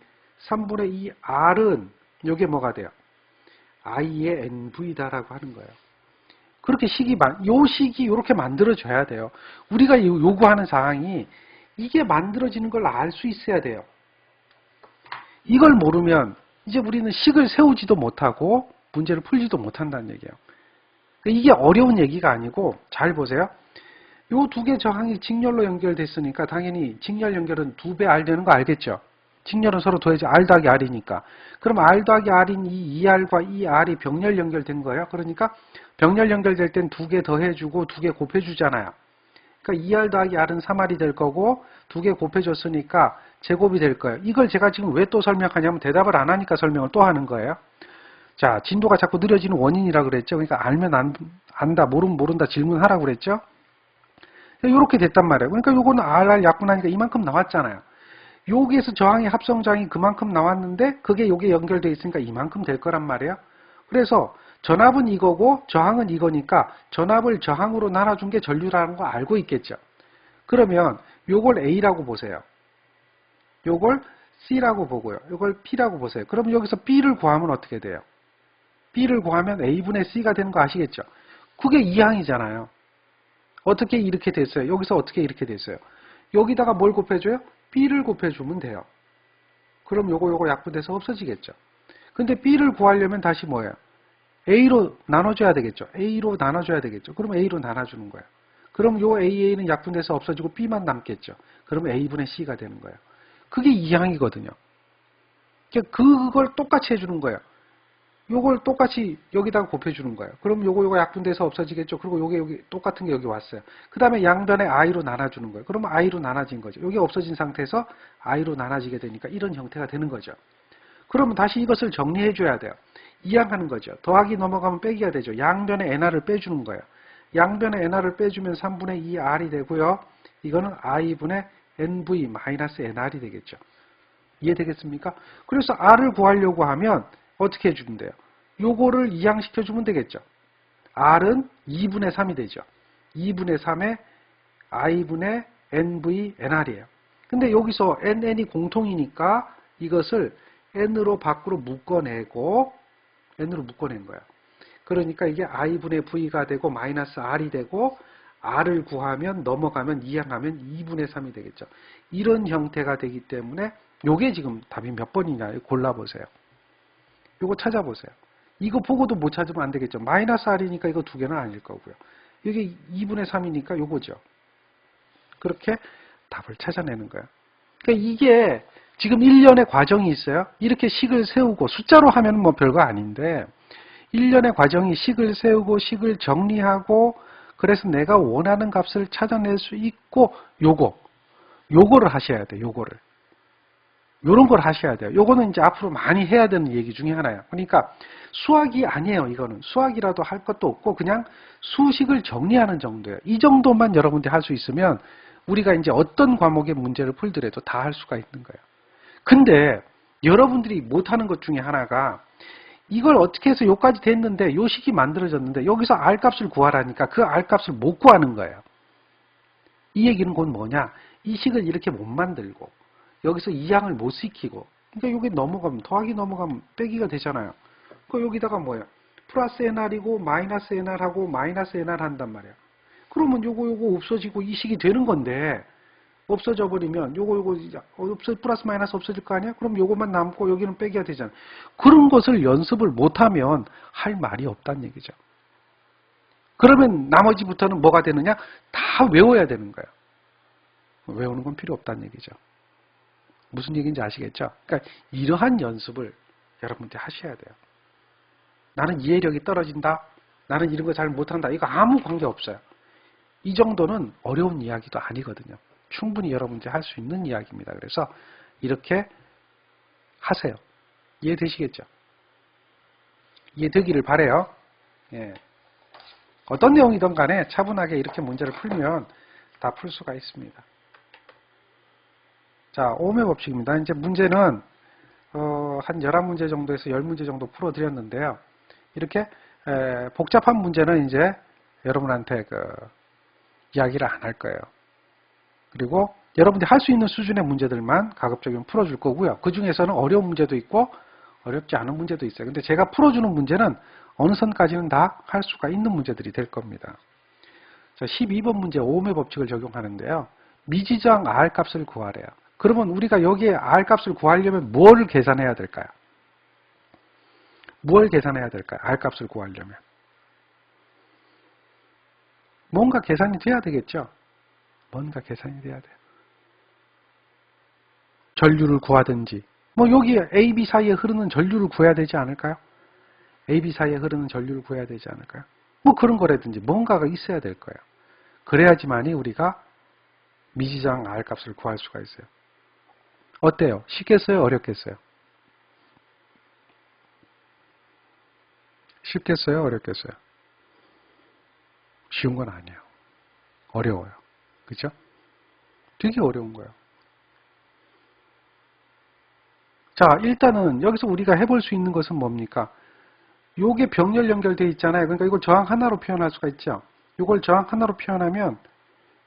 3분의 2R은 이게 뭐가 돼요? I의 NV다라고 하는 거예요. 그렇게 요 식이 이렇게 만들어져야 돼요. 우리가 요구하는 사항이 이게 만들어지는 걸 알 수 있어야 돼요. 이걸 모르면 이제 우리는 식을 세우지도 못하고 문제를 풀지도 못한다는 얘기예요. 이게 어려운 얘기가 아니고 잘 보세요. 요 두 개 저항이 직렬로 연결됐으니까 당연히 직렬 연결은 2배 R 되는 거 알겠죠? 직렬은 서로 더해져 R 더하기 R이니까. 그럼 R 더하기 R인 이 2R과 이 R이 병렬 연결된 거예요. 그러니까 병렬 연결될 땐 2개 더해주고 2개 곱해주잖아요. 그러니까 2R 더하기 R은 3R이 될 거고 2개 곱해줬으니까 제곱이 될 거예요. 이걸 제가 지금 왜 또 설명하냐면 대답을 안 하니까 설명을 또 하는 거예요. 자, 진도가 자꾸 느려지는 원인이라고 그랬죠. 그러니까 알면 안다, 모르면 모른다 질문하라고 그랬죠. 이렇게 됐단 말이에요. 그러니까 요거는 RR 약분하니까 이만큼 나왔잖아요. 여기에서 저항의 합성저항이 그만큼 나왔는데 그게 여기에 연결되어 있으니까 이만큼 될 거란 말이에요. 그래서 전압은 이거고 저항은 이거니까 전압을 저항으로 나눠준 게 전류라는 거 알고 있겠죠. 그러면 요걸 A라고 보세요. 요걸 C라고 보고요. 요걸 P라고 보세요. 그럼 여기서 B를 구하면 어떻게 돼요? B를 구하면 A분의 C가 되는 거 아시겠죠? 그게 이항이잖아요. 어떻게 이렇게 됐어요? 여기서 어떻게 이렇게 됐어요? 여기다가 뭘 곱해줘요? B를 곱해주면 돼요. 그럼 요거 약분돼서 없어지겠죠. 근데 B를 구하려면 다시 뭐예요? A로 나눠줘야 되겠죠. A로 나눠줘야 되겠죠. 그럼 A로 나눠주는 거예요. 그럼 요 AA는 약분돼서 없어지고 B만 남겠죠. 그럼 A분의 C가 되는 거예요. 그게 이항이거든요. 그걸 똑같이 해주는 거예요. 요걸 똑같이 여기다가 곱해주는 거예요. 그럼 요거 약분돼서 없어지겠죠. 그리고 여기 똑같은 게 여기 왔어요. 그 다음에 양변에 I로 나눠주는 거예요. 그러면 I로 나눠진 거죠. 여기 없어진 상태에서 I로 나눠지게 되니까 이런 형태가 되는 거죠. 그러면 다시 이것을 정리해줘야 돼요. 이항하는 거죠. 더하기 넘어가면 빼기가 되죠. 양변에 NR을 빼주는 거예요. 양변에 NR을 빼주면 3분의 2R이 되고요. 이거는 I분의 NV-NR이 되겠죠. 이해되겠습니까? 그래서 R을 구하려고 하면 어떻게 해주면 돼요? 요거를 이항시켜주면 되겠죠. R은 2분의 3이 되죠. 2분의 3에 I분의 NV-NR이에요. 근데 여기서 NN이 공통이니까 이것을 N으로 밖으로 묶어내고 n으로 묶어낸 거예요. 그러니까 이게 i분의 v가 되고 마이너스 r이 되고 r을 구하면 넘어가면 이항하면 2분의 3이 되겠죠. 이런 형태가 되기 때문에 요게 지금 답이 몇 번이냐 골라보세요. 요거 찾아보세요. 이거 보고도 못 찾으면 안 되겠죠. 마이너스 r이니까 이거 두 개는 아닐 거고요. 이게 2분의 3이니까 요거죠. 그렇게 답을 찾아내는 거예요. 그러니까 이게 지금 1년의 과정이 있어요. 이렇게 식을 세우고 숫자로 하면 뭐 별거 아닌데 1년의 과정이 식을 세우고 식을 정리하고 그래서 내가 원하는 값을 찾아낼 수 있고 요거를 하셔야 돼요. 요런 걸 하셔야 돼요. 요거는 이제 앞으로 많이 해야 되는 얘기 중에 하나예요. 그러니까 수학이 아니에요. 이거는 수학이라도 할 것도 없고 그냥 수식을 정리하는 정도예요. 이 정도만 여러분들이 할 수 있으면 우리가 이제 어떤 과목의 문제를 풀더라도 다 할 수가 있는 거예요. 근데 여러분들이 못하는 것 중에 하나가 이걸 어떻게 해서 여기까지 됐는데 요 식이 만들어졌는데 여기서 R값을 구하라니까 그 R값을 못 구하는 거예요. 이 얘기는 곧 뭐냐? 이 식을 이렇게 못 만들고 여기서 이항을 못 시키고 그러니까 여기 넘어가면 더하기 넘어가면 빼기가 되잖아요. 그 여기다가 뭐야? 플러스 NR이고 마이너스 NR하고 마이너스 NR 한단 말이야. 그러면 요거 없어지고 이 식이 되는 건데 없어져 버리면 요거 플러스 마이너스 없어질 거 아니야? 그럼 요거만 남고 여기는 빼기가 되잖아. 그런 것을 연습을 못하면 할 말이 없다는 얘기죠. 그러면 나머지부터는 뭐가 되느냐? 다 외워야 되는 거예요. 외우는 건 필요 없다는 얘기죠. 무슨 얘기인지 아시겠죠? 그러니까 이러한 연습을 여러분들 하셔야 돼요. 나는 이해력이 떨어진다. 나는 이런 거 잘 못한다. 이거 아무 관계 없어요. 이 정도는 어려운 이야기도 아니거든요. 충분히 여러분들이 할 수 있는 이야기입니다. 그래서 이렇게 하세요. 이해되시겠죠? 이해되기를 바라요. 예. 어떤 내용이든 간에 차분하게 이렇게 문제를 풀면 다 풀 수가 있습니다. 자, 오음의 법칙입니다. 이제 문제는 한 11문제 정도에서 10문제 정도 풀어드렸는데요. 이렇게 복잡한 문제는 이제 여러분한테 이야기를 안 할 거예요. 그리고 여러분들이 할 수 있는 수준의 문제들만 가급적이면 풀어줄 거고요. 그 중에서는 어려운 문제도 있고 어렵지 않은 문제도 있어요. 근데 제가 풀어주는 문제는 어느 선까지는 다 할 수가 있는 문제들이 될 겁니다. 자, 12번 문제 오음의 법칙을 적용하는데요. 미지정 R값을 구하래요. 그러면 우리가 여기에 R값을 구하려면 뭘 계산해야 될까요? 뭘 계산해야 될까요? R값을 구하려면. 뭔가 계산이 돼야 되겠죠? 뭔가 계산이 돼야 돼요. 전류를 구하든지 뭐 여기 A, B 사이에 흐르는 전류를 구해야 되지 않을까요? A, B 사이에 흐르는 전류를 구해야 되지 않을까요? 뭐 그런 거라든지 뭔가가 있어야 될 거예요. 그래야지만이 우리가 미지정 R값을 구할 수가 있어요. 어때요? 쉽겠어요? 어렵겠어요? 쉽겠어요? 어렵겠어요? 쉬운 건 아니에요. 어려워요. 그죠? 되게 어려운 거예요. 자, 일단은 여기서 우리가 해볼 수 있는 것은 뭡니까? 요게 병렬 연결되어 있잖아요. 그러니까 이걸 저항 하나로 표현할 수가 있죠. 이걸 저항 하나로 표현하면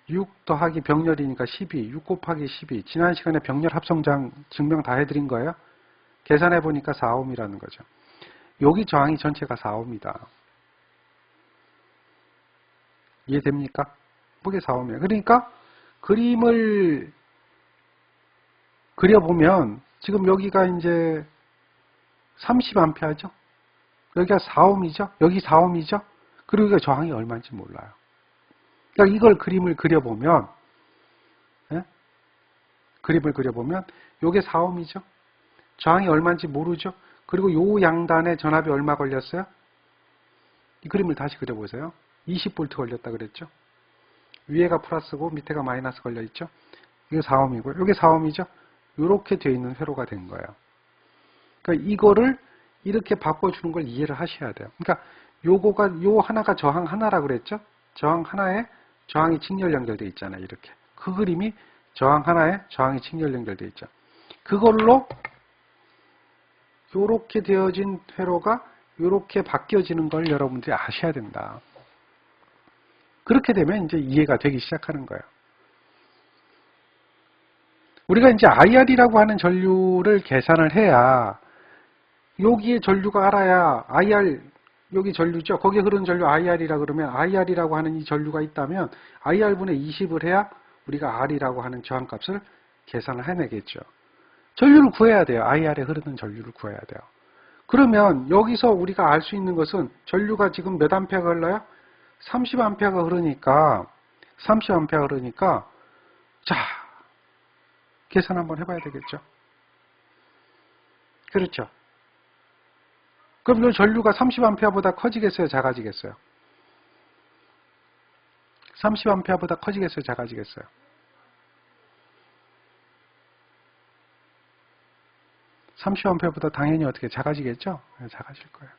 6 더하기 병렬이니까 12, 6 곱하기 12. 지난 시간에 병렬 합성장 증명 다 해드린 거예요. 계산해보니까 4ohm이라는 거죠. 여기 저항이 전체가 4ohm이다. 이해됩니까? 그게 4ohm이에요. 그러니까 그림을 그려보면 지금 여기가 이제 30A죠. 여기가 4ohm이죠. 여기 4ohm이죠. 그리고 여기가 저항이 얼마인지 몰라요. 그러니까 이걸 그림을 그려보면 그림을 그려보면 이게 4ohm이죠. 저항이 얼마인지 모르죠. 그리고 요 양단에 전압이 얼마 걸렸어요? 이 그림을 다시 그려보세요. 20V 걸렸다 그랬죠. 위에가 플러스고 밑에가 마이너스 걸려있죠. 이게 4ohm이고요. 이게 4ohm이죠. 이렇게 되어 있는 회로가 된 거예요. 그러니까 이거를 이렇게 바꿔주는 걸 이해를 하셔야 돼요. 그러니까 요 하나가 저항 하나라 그랬죠. 저항 하나에 저항이 직렬 연결되어 있잖아요. 이렇게. 그 그림이 저항 하나에 저항이 직렬 연결되어 있죠. 그걸로 요렇게 되어진 회로가 요렇게 바뀌어지는 걸 여러분들이 아셔야 된다. 그렇게 되면 이제 이해가 되기 시작하는 거예요. 우리가 이제 IR이라고 하는 전류를 계산을 해야 여기에 전류가 알아야 IR, 여기 전류죠. 거기에 흐르는 전류 IR이라 그러면 IR이라고 하는 이 전류가 있다면 IR분의 20을 해야 우리가 R이라고 하는 저항값을 계산을 해내겠죠. 전류를 구해야 돼요. IR에 흐르는 전류를 구해야 돼요. 그러면 여기서 우리가 알 수 있는 것은 전류가 지금 몇 암페어가 흘러요? 30암페어가 흐르니까 자, 계산 한번 해봐야 되겠죠. 그렇죠. 그럼 이 전류가 30A보다 커지겠어요? 작아지겠어요? 30A보다 커지겠어요? 작아지겠어요? (30A) 당연히 어떻게 작아지겠죠? 네, 작아질 거예요.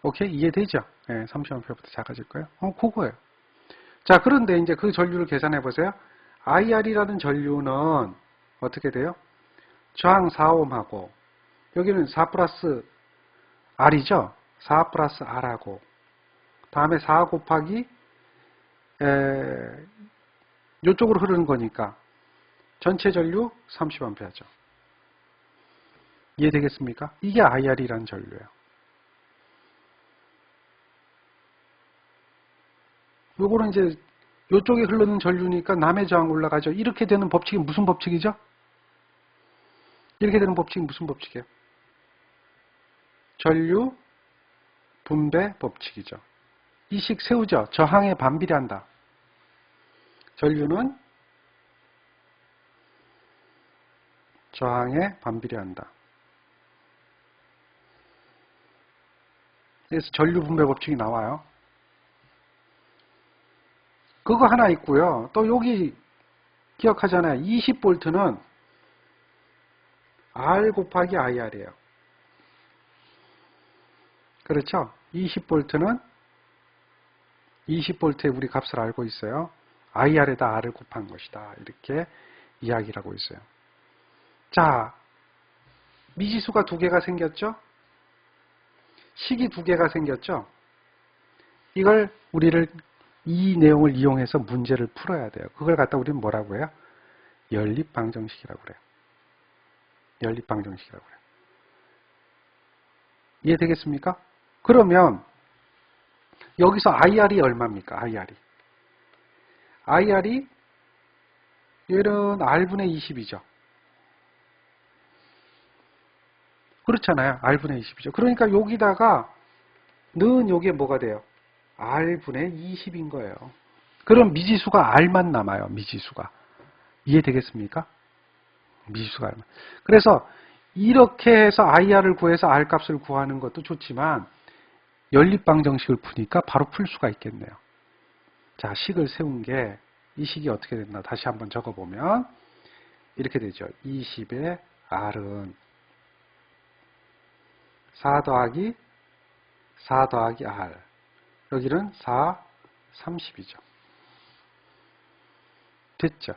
오케이? 이해되죠? 네, 30A보다 작아질 거예요. 그거예요. 자, 그런데 이제 그 전류를 계산해 보세요. IR이라는 전류는 어떻게 돼요? 저항 4ohm하고 여기는 4 플러스 R이죠? 4 플러스 R하고 다음에 4 곱하기 이쪽으로 흐르는 거니까 전체 전류 30A죠. 이해되겠습니까? 이게 IR이라는 전류예요. 요거는 이제 이쪽에 흐르는 전류니까 남의 저항 올라가죠. 이렇게 되는 법칙이 무슨 법칙이죠? 이렇게 되는 법칙이 무슨 법칙이에요? 전류 분배 법칙이죠. 이 식 세우죠. 저항에 반비례한다. 전류는 저항에 반비례한다. 그래서 전류 분배 법칙이 나와요. 그거 하나 있고요. 또 여기 기억하잖아요. 20V는 R 곱하기 IR이에요. 그렇죠? 20V는 20V의 우리 값을 알고 있어요. IR에다 R을 곱한 것이다. 이렇게 이야기를 하고 있어요. 자, 미지수가 두 개가 생겼죠? 식이 두 개가 생겼죠? 이걸 우리를 이 내용을 이용해서 문제를 풀어야 돼요. 그걸 갖다 우리는 뭐라고 해요? 연립방정식이라고 그래요. 연립방정식이라고 그래요. 이해되겠습니까? 그러면 여기서 IR이 얼마입니까? IR이 얘는 R분의 20이죠. 그렇잖아요. R분의 20이죠. 그러니까 여기다가 는 요게 뭐가 돼요? R분의 20인 거예요. 그럼 미지수가 R만 남아요. 미지수가. 이해되겠습니까? 미지수가 R만. 그래서 이렇게 해서 IR을 구해서 R 값을 구하는 것도 좋지만 연립방정식을 푸니까 바로 풀 수가 있겠네요. 자, 식을 세운 게 이 식이 어떻게 됐나 다시 한번 적어보면 이렇게 되죠. 20의 R은 4 더하기 R. 여기는 4, 30이죠. 됐죠?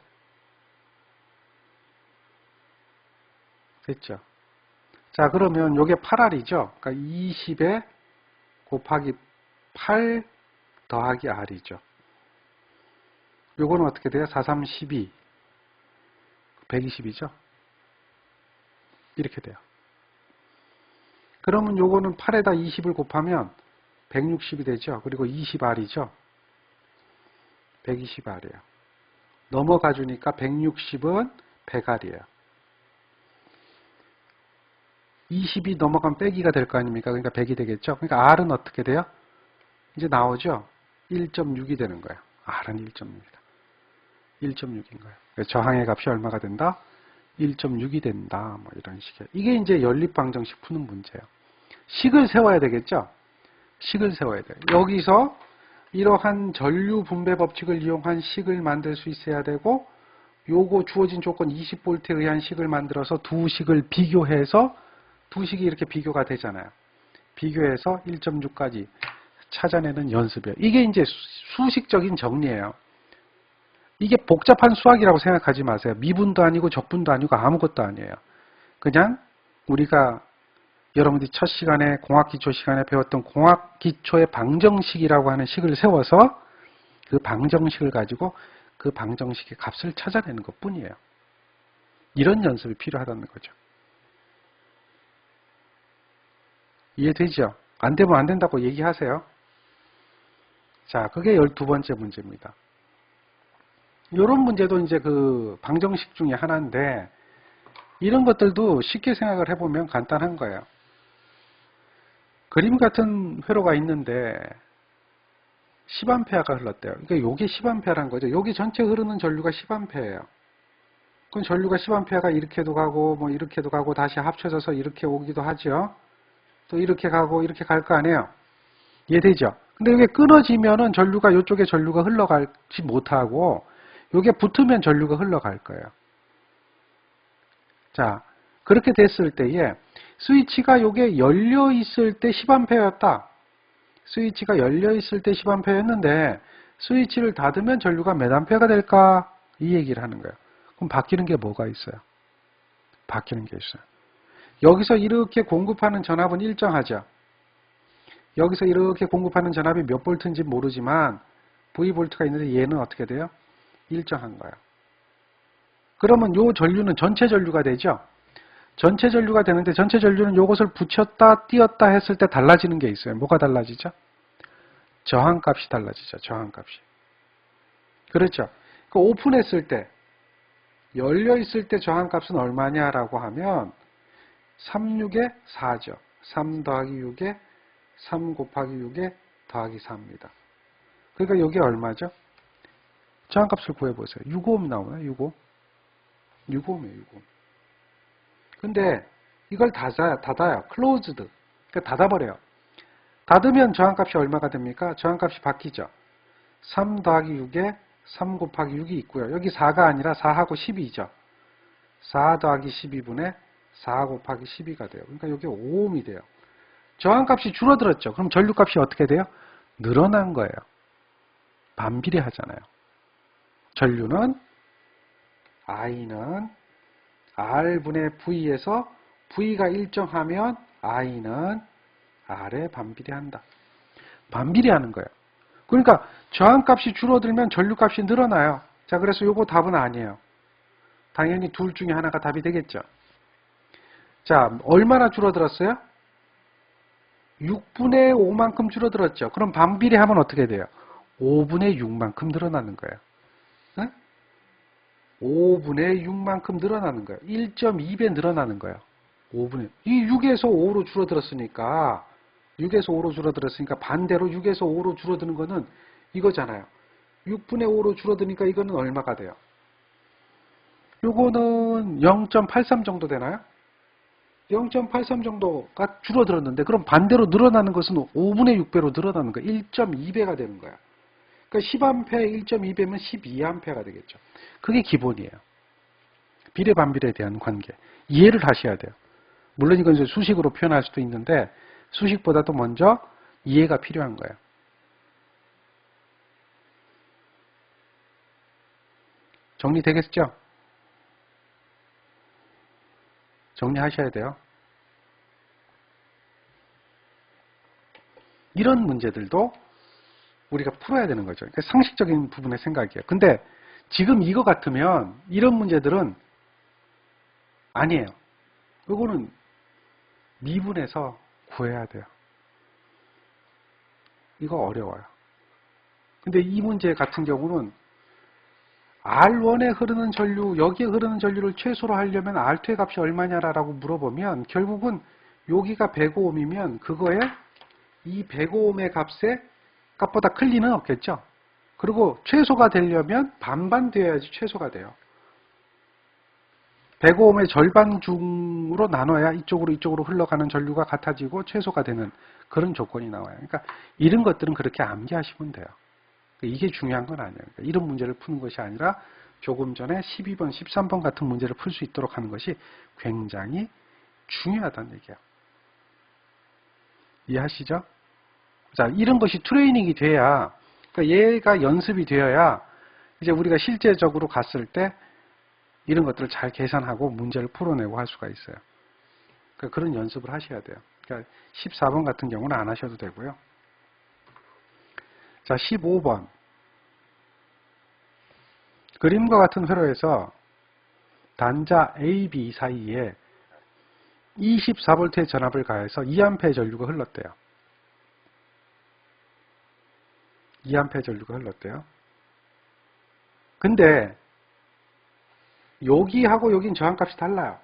됐죠? 자, 그러면 요게 8R이죠? 그러니까 20에 곱하기 8 더하기 R이죠. 요거는 어떻게 돼요? 4, 3, 12. 120이죠? 이렇게 돼요. 그러면 요거는 8에다 20을 곱하면 160이 되죠. 그리고 20R이죠. 120R이에요. 넘어가 주니까 160은 100R이에요. 20이 넘어가면 빼기가 될 거 아닙니까? 그러니까 100이 되겠죠. 그러니까 R은 어떻게 돼요? 이제 나오죠. 1.6이 되는 거예요. R은 1.6이다. 1.6인 거예요. 저항의 값이 얼마가 된다? 1.6이 된다. 뭐 이런 식이에요. 이게 이제 연립방정식 푸는 문제예요. 식을 세워야 되겠죠? 식을 세워야 돼요. 여기서 이러한 전류 분배 법칙을 이용한 식을 만들 수 있어야 되고, 요거 주어진 조건 20V에 의한 식을 만들어서 두 식을 비교해서 두 식이 이렇게 비교가 되잖아요. 비교해서 1.6까지 찾아내는 연습이에요. 이게 이제 수식적인 정리예요. 이게 복잡한 수학이라고 생각하지 마세요. 미분도 아니고 적분도 아니고 아무것도 아니에요. 그냥 우리가 여러분들이 첫 시간에 공학기초 시간에 배웠던 공학기초의 방정식이라고 하는 식을 세워서 그 방정식을 가지고 그 방정식의 값을 찾아내는 것 뿐이에요. 이런 연습이 필요하다는 거죠. 이해되죠? 안 되면 안 된다고 얘기하세요. 자, 그게 12번째 문제입니다. 이런 문제도 이제 그 방정식 중에 하나인데, 이런 것들도 쉽게 생각을 해보면 간단한 거예요. 그림 같은 회로가 있는데 10A가 흘렀대요. 그러니까 요게 10A라는 거죠. 여기 전체 흐르는 전류가 10A예요. 그럼 전류가 10A가 이렇게도 가고 뭐 이렇게도 가고 다시 합쳐져서 이렇게 오기도 하죠. 또 이렇게 가고 이렇게 갈 거 아니에요. 이해되죠? 근데 이게 끊어지면은 전류가 이쪽에 전류가 흘러가지 못하고 이게 붙으면 전류가 흘러갈 거예요. 자, 그렇게 됐을 때에 스위치가 요게 열려 있을 때 10A였다. 스위치가 열려 있을 때 10A였는데 스위치를 닫으면 전류가 몇 A가 될까? 이 얘기를 하는 거예요. 그럼 바뀌는 게 뭐가 있어요? 바뀌는 게 있어요. 여기서 이렇게 공급하는 전압은 일정하죠. 여기서 이렇게 공급하는 전압이 몇 볼트인지 모르지만 V볼트가 있는데 얘는 어떻게 돼요? 일정한 거예요. 그러면 요 전류는 전체 전류가 되죠. 전체 전류가 되는데 전체 전류는 요것을 붙였다 띄었다 했을 때 달라지는 게 있어요. 뭐가 달라지죠? 저항값이 달라지죠. 저항값이. 그렇죠. 그 오픈했을 때 열려 있을 때 저항값은 얼마냐라고 하면 36에 4죠. 3 더하기 6에 3 곱하기 6에 더하기 4입니다. 그러니까 여기 얼마죠? 저항값을 구해보세요. 6오hm 나오나요? 6오hm? 6ohm이에요. 6ohm. 근데 이걸 닫아요. closed. 그러니까 닫아버려요. 닫으면 저항값이 얼마가 됩니까? 저항값이 바뀌죠. 3 더하기 6에 3 곱하기 6이 있고요. 여기 4가 아니라 4하고 12죠. 4 더하기 12분의 4 곱하기 12가 돼요. 그러니까 이게 5ohm이 돼요. 저항값이 줄어들었죠. 그럼 전류값이 어떻게 돼요? 늘어난 거예요. 반비례하잖아요. 전류는 I는 R분의 V에서 V가 일정하면 I는 R에 반비례한다. 반비례하는 거예요. 그러니까 저항값이 줄어들면 전류값이 늘어나요. 자, 그래서 요거 답은 아니에요. 당연히 둘 중에 하나가 답이 되겠죠. 자, 얼마나 줄어들었어요? 6분의 5만큼 줄어들었죠. 그럼 반비례하면 어떻게 돼요? 5분의 6만큼 늘어나는 거예요. 네? 5분의 6만큼 늘어나는 거예요. 1.2배 늘어나는 거예요. 5분의 이 6에서 5로 줄어들었으니까 6에서 5로 줄어들었으니까 반대로 6에서 5로 줄어드는 거는 이거잖아요. 6분의 5로 줄어드니까 이거는 얼마가 돼요? 요거는 0.83 정도 되나요? 0.83 정도가 줄어들었는데 그럼 반대로 늘어나는 것은 5분의 6배로 늘어나는 거예요. 1.2배가 되는 거야. 그러니까 10A 1.2배면 12A가 되겠죠. 그게 기본이에요. 비례 반비례에 대한 관계. 이해를 하셔야 돼요. 물론 이건 이제 수식으로 표현할 수도 있는데 수식보다도 먼저 이해가 필요한 거예요. 정리되겠죠? 정리하셔야 돼요. 이런 문제들도 우리가 풀어야 되는 거죠. 그러니까 상식적인 부분의 생각이에요. 근데 지금 이거 같으면 이런 문제들은 아니에요. 이거는 미분해서 구해야 돼요. 이거 어려워요. 근데 이 문제 같은 경우는 R1에 흐르는 전류, 여기에 흐르는 전류를 최소로 하려면 R2의 값이 얼마냐라고 물어보면 결국은 여기가 105ohm이면 그거에 이 105ohm의 값보다 클 리는 없겠죠. 그리고 최소가 되려면 반반 되어야지 최소가 돼요. 105ohm의 절반 중으로 나눠야 이쪽으로 흘러가는 전류가 같아지고 최소가 되는 그런 조건이 나와요. 그러니까 이런 것들은 그렇게 암기하시면 돼요. 이게 중요한 건 아니에요. 그러니까 이런 문제를 푸는 것이 아니라 조금 전에 12번, 13번 같은 문제를 풀 수 있도록 하는 것이 굉장히 중요하다는 얘기예요. 이해하시죠? 자, 이런 것이 트레이닝이 돼야, 그러니까 얘가 연습이 되어야 이제 우리가 실제적으로 갔을 때 이런 것들을 잘 계산하고 문제를 풀어내고 할 수가 있어요. 그러니까 그런 연습을 하셔야 돼요. 그러니까 14번 같은 경우는 안 하셔도 되고요. 자, 15번. 그림과 같은 회로에서 단자 A, B 사이에 24V의 전압을 가해서 2A의 전류가 흘렀대요. 2A의 전류가 흘렀대요. 근데 여기하고 여긴 저항값이 달라요.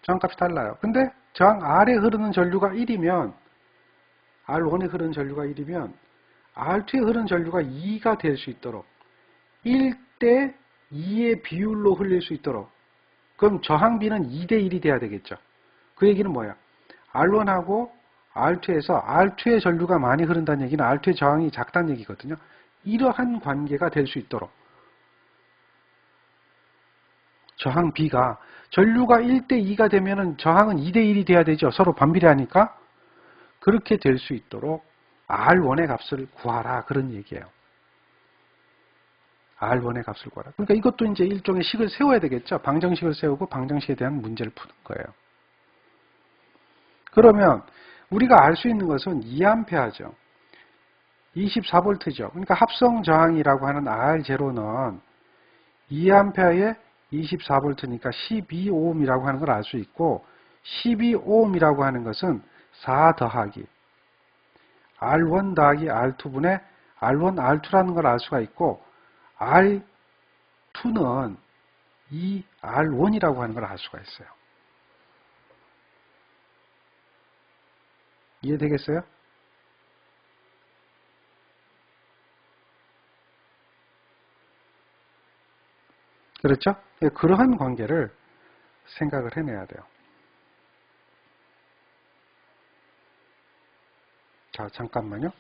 저항값이 달라요. 근데 저항 R에 흐르는 전류가 1이면 R1에 흐르는 전류가 1이면 R2에 흐르는 전류가 2가 될 수 있도록 1대 2의 비율로 흘릴 수 있도록 그럼 저항비는 2대 1이 돼야 되겠죠. 그 얘기는 뭐야? R1하고 R2에서 R2의 전류가 많이 흐른다는 얘기는 R2의 저항이 작다는 얘기거든요. 이러한 관계가 될 수 있도록 저항비가 전류가 1대 2가 되면은 저항은 2대 1이 돼야 되죠. 서로 반비례하니까. 그렇게 될 수 있도록 R1의 값을 구하라. 그런 얘기예요. R1의 값을 구하라. 그러니까 이것도 이제 일종의 식을 세워야 되겠죠. 방정식을 세우고 방정식에 대한 문제를 푸는 거예요. 그러면 우리가 알 수 있는 것은 2A죠. 24V죠. 그러니까 합성 저항이라고 하는 R0는 2A에 24V니까 12ohm이라고 하는 걸 알 수 있고 12ohm이라고 하는 것은 4 더하기 R1 더하기 R2분의 R1, R2라는 걸 알 수가 있고 R2는 2R1이라고 하는 걸 알 수가 있어요. 이해되겠어요? 그렇죠? 그러한 관계를 생각을 해내야 돼요. 자, 잠깐만요.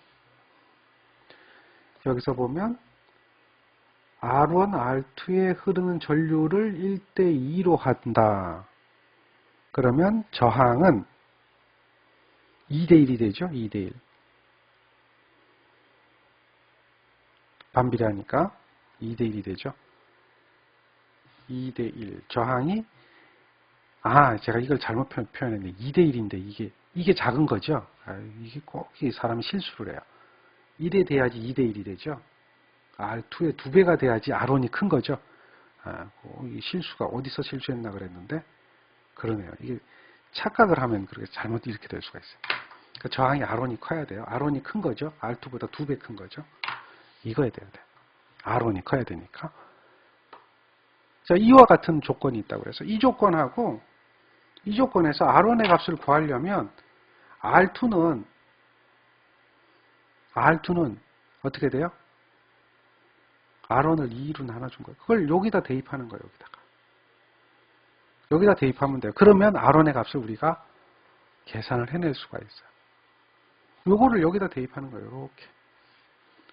여기서 보면 R1, R2에 흐르는 전류를 1대 2로 한다. 그러면 저항은 2대 1이 되죠. 2대 1. 반비례하니까 2대 1이 되죠. 2대 1. 저항이 제가 이걸 잘못 표현했네. 2대 1인데 이게 작은 거죠. 이게 꼭 사람이 실수를 해요. 1에 돼야지 2대 1이 되죠. R2의 2배가 돼야지 R1이 큰 거죠. 실수가 어디서 실수했나 그랬는데 그러네요. 이게 착각을 하면 그렇게 잘못 이렇게 될 수가 있어요. 그러니까 저항이 R1이 커야 돼요. R1이 큰 거죠. R2보다 2배 큰 거죠. 이거야 돼야 돼요. R1이 커야 되니까. 자, 이와 같은 조건이 있다고 그래서 이 조건하고 이 조건에서 R1의 값을 구하려면 R2는 어떻게 돼요? R1을 2로 나눠준 거예요. 그걸 여기다 대입하는 거예요. 여기다 대입하면 돼요. 그러면 R1의 값을 우리가 계산을 해낼 수가 있어요. 요거를 여기다 대입하는 거예요. 이렇게.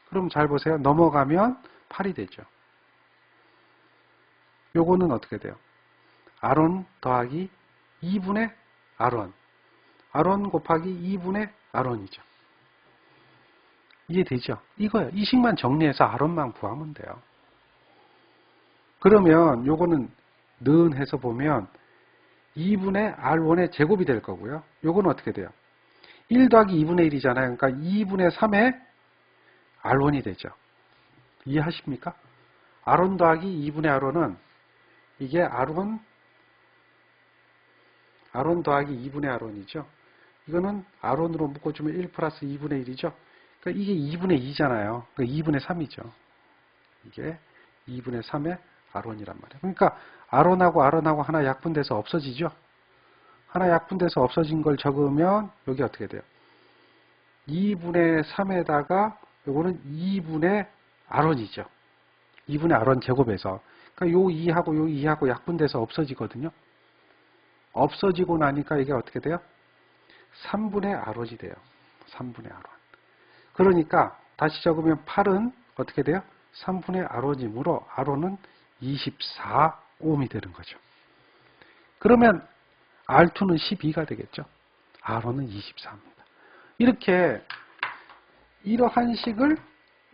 그럼 잘 보세요. 넘어가면 8이 되죠. 요거는 어떻게 돼요? R1 더하기 2분의 R1. R1 곱하기 2분의 R1이죠. 이해되죠? 이거예요. 이 식만 정리해서 R1만 구하면 돼요. 그러면 요거는 는 해서 보면 2분의 R1의 제곱이 될 거고요. 요거는 어떻게 돼요? 1 더하기 2분의 1이잖아요. 그러니까 2분의 3의 R1이 되죠. 이해하십니까? R1 더하기 2분의 R1은 이게 R1 더하기 2분의 R1이죠. 이거는 R1으로 묶어주면 1 플러스 2분의 1이죠. 그러니까 이게 2분의 2잖아요. 그러니까 2분의 3이죠. 이게 2분의 3의 R1이란 말이에요. 그러니까 R1하고 하나 약분돼서 없어지죠. 하나 약분돼서 없어진 걸 적으면 여기 어떻게 돼요? 2분의 3에다가 요거는 2분의 R1이죠. 2분의 R1 제곱에서. 그러니까 요 2하고 요 2하고 약분돼서 없어지거든요. 없어지고 나니까 이게 어떻게 돼요? 3분의 R1이 돼요. 3분의 R1. 그러니까 다시 적으면 8은 어떻게 돼요? 3분의 R1이므로 R1은 24ohm이 되는 거죠. 그러면 R2는 12가 되겠죠. R1은 24입니다. 이렇게 이러한 식을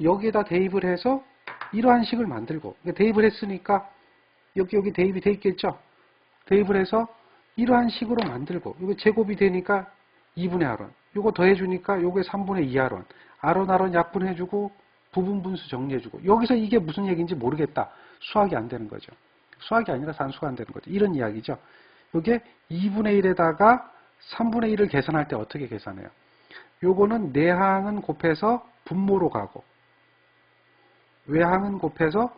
여기에다 대입을 해서 이러한 식을 만들고 대입을 했으니까 여기 대입이 돼 있겠죠. 대입을 해서 이러한 식으로 만들고 이거 제곱이 되니까 2분의 R1 이거 더해주니까 요게 3분의 2R1 R1 약분해주고 부분 분수 정리해주고 여기서 이게 무슨 얘기인지 모르겠다. 수학이 안 되는 거죠. 수학이 아니라 산수가 안 되는 거죠. 이런 이야기죠. 이게 2분의 1에다가 3분의 1을 계산할 때 어떻게 계산해요? 요거는 내항은 곱해서 분모로 가고 외항은 곱해서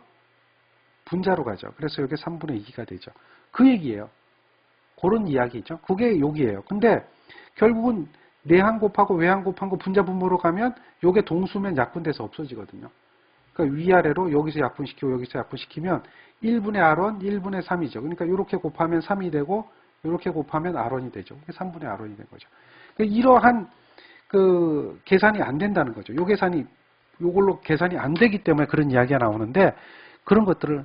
분자로 가죠. 그래서 이게 3분의 2가 되죠. 그 얘기예요. 그런 이야기죠. 그게 여기예요. 근데 결국은 내항 곱하고 외항 곱한 거 분자 분모로 가면 요게 동수면 약분돼서 없어지거든요. 그러니까 위아래로 여기서 약분시키고 여기서 약분시키면 1분의 R1, 1분의 3이죠. 그러니까 이렇게 곱하면 3이 되고 이렇게 곱하면 R1이 되죠. 3분의 R1이 된 거죠. 그러니까 이러한 그 계산이 안 된다는 거죠. 요 계산이 요걸로 계산이 안 되기 때문에 그런 이야기가 나오는데 그런 것들을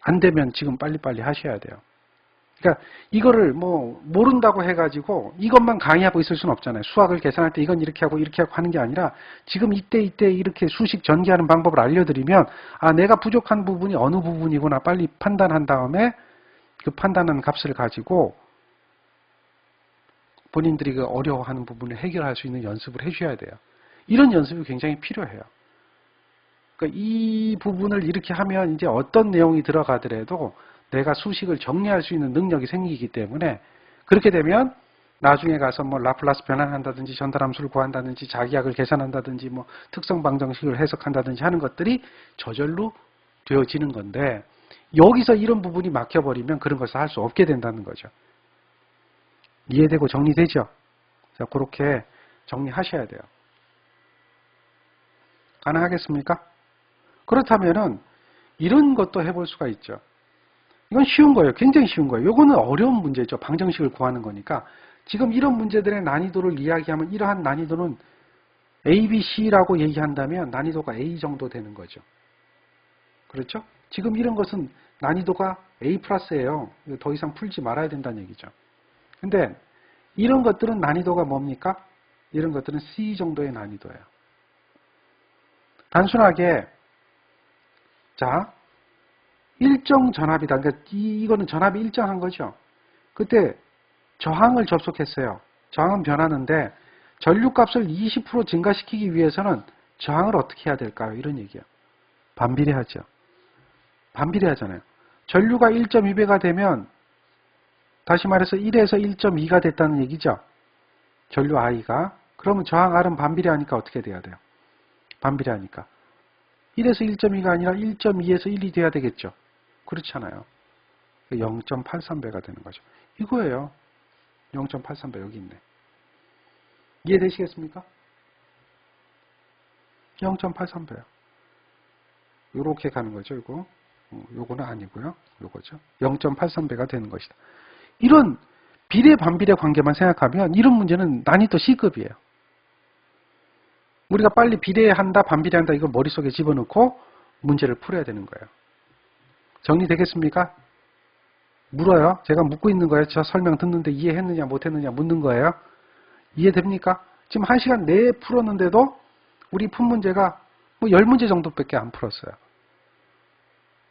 안 되면 지금 빨리빨리 하셔야 돼요. 그러니까 이거를 뭐 모른다고 해가지고 이것만 강의하고 있을 수는 없잖아요. 수학을 계산할 때 이건 이렇게 하고 하는 게 아니라 지금 이때 이렇게 수식 전개하는 방법을 알려드리면 아 내가 부족한 부분이 어느 부분이구나 빨리 판단한 다음에 그 판단한 값을 가지고 본인들이 그 어려워하는 부분을 해결할 수 있는 연습을 해줘야 돼요. 이런 연습이 굉장히 필요해요. 그러니까 이 부분을 이렇게 하면 이제 어떤 내용이 들어가더라도 내가 수식을 정리할 수 있는 능력이 생기기 때문에 그렇게 되면 나중에 가서 뭐 라플라스 변환한다든지 전달함수를 구한다든지 자기약을 계산한다든지 뭐 특성 방정식을 해석한다든지 하는 것들이 저절로 되어지는 건데 여기서 이런 부분이 막혀버리면 그런 것을 할 수 없게 된다는 거죠. 이해되고 정리되죠? 자, 그렇게 정리하셔야 돼요. 가능하겠습니까? 그렇다면은 이런 것도 해볼 수가 있죠. 이건 쉬운 거예요. 굉장히 쉬운 거예요. 이거는 어려운 문제죠. 방정식을 구하는 거니까. 지금 이런 문제들의 난이도를 이야기하면 이러한 난이도는 A, B, C라고 얘기한다면 난이도가 A 정도 되는 거죠. 그렇죠? 지금 이런 것은 난이도가 A 플러스예요. 더 이상 풀지 말아야 된다는 얘기죠. 근데 이런 것들은 난이도가 뭡니까? 이런 것들은 C 정도의 난이도예요. 단순하게 자 일정 전압이다. 그러니까 이거는 전압이 일정한 거죠. 그때 저항을 접속했어요. 저항은 변하는데 전류값을 20% 증가시키기 위해서는 저항을 어떻게 해야 될까요? 이런 얘기예요. 반비례하죠. 반비례하잖아요. 전류가 1.2배가 되면 다시 말해서 1에서 1.2가 됐다는 얘기죠. 전류 I가. 그러면 저항 R은 반비례하니까 어떻게 돼야 돼요? 반비례하니까. 1에서 1.2가 아니라 1.2에서 1이 돼야 되겠죠. 그렇잖아요. 0.83배가 되는 거죠. 이거예요. 0.83배 여기 있네. 이해되시겠습니까? 0.83배요. 요렇게 가는 거죠. 이거. 요거는 아니고요. 요거죠. 0.83배가 되는 것이다. 이런 비례 반비례 관계만 생각하면 이런 문제는 난이도 C급이에요. 우리가 빨리 비례한다 반비례한다 이걸 머릿속에 집어넣고 문제를 풀어야 되는 거예요. 정리되겠습니까? 물어요. 제가 묻고 있는 거예요. 저 설명 듣는데 이해했느냐 못했느냐 묻는 거예요. 이해됩니까? 지금 1시간 내에 풀었는데도 우리 푼 문제가 뭐 10문제 정도밖에 안 풀었어요.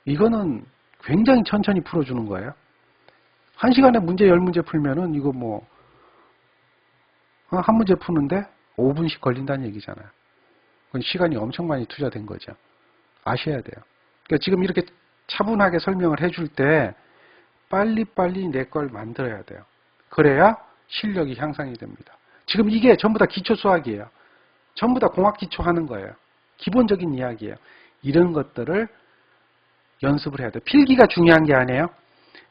이거는 굉장히 천천히 풀어주는 거예요. 1시간에 문제 10문제 풀면은 이거 뭐 한 문제 푸는데 5분씩 걸린다는 얘기잖아요. 그건 시간이 엄청 많이 투자된 거죠. 아셔야 돼요. 그러니까 지금 이렇게 차분하게 설명을 해줄 때 빨리빨리 내 걸 만들어야 돼요. 그래야 실력이 향상이 됩니다. 지금 이게 전부 다 기초 수학이에요. 전부 다 공학 기초 하는 거예요. 기본적인 이야기예요. 이런 것들을 연습을 해야 돼요. 필기가 중요한 게 아니에요.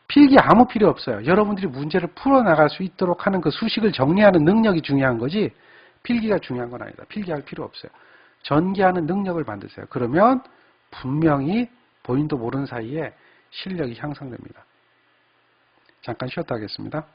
필기 아무 필요 없어요. 여러분들이 문제를 풀어나갈 수 있도록 하는 그 수식을 정리하는 능력이 중요한 거지 필기가 중요한 건 아니다. 필기할 필요 없어요. 전개하는 능력을 만드세요. 그러면 분명히 본인도 모르는 사이에 실력이 향상됩니다. 잠깐 쉬었다 하겠습니다.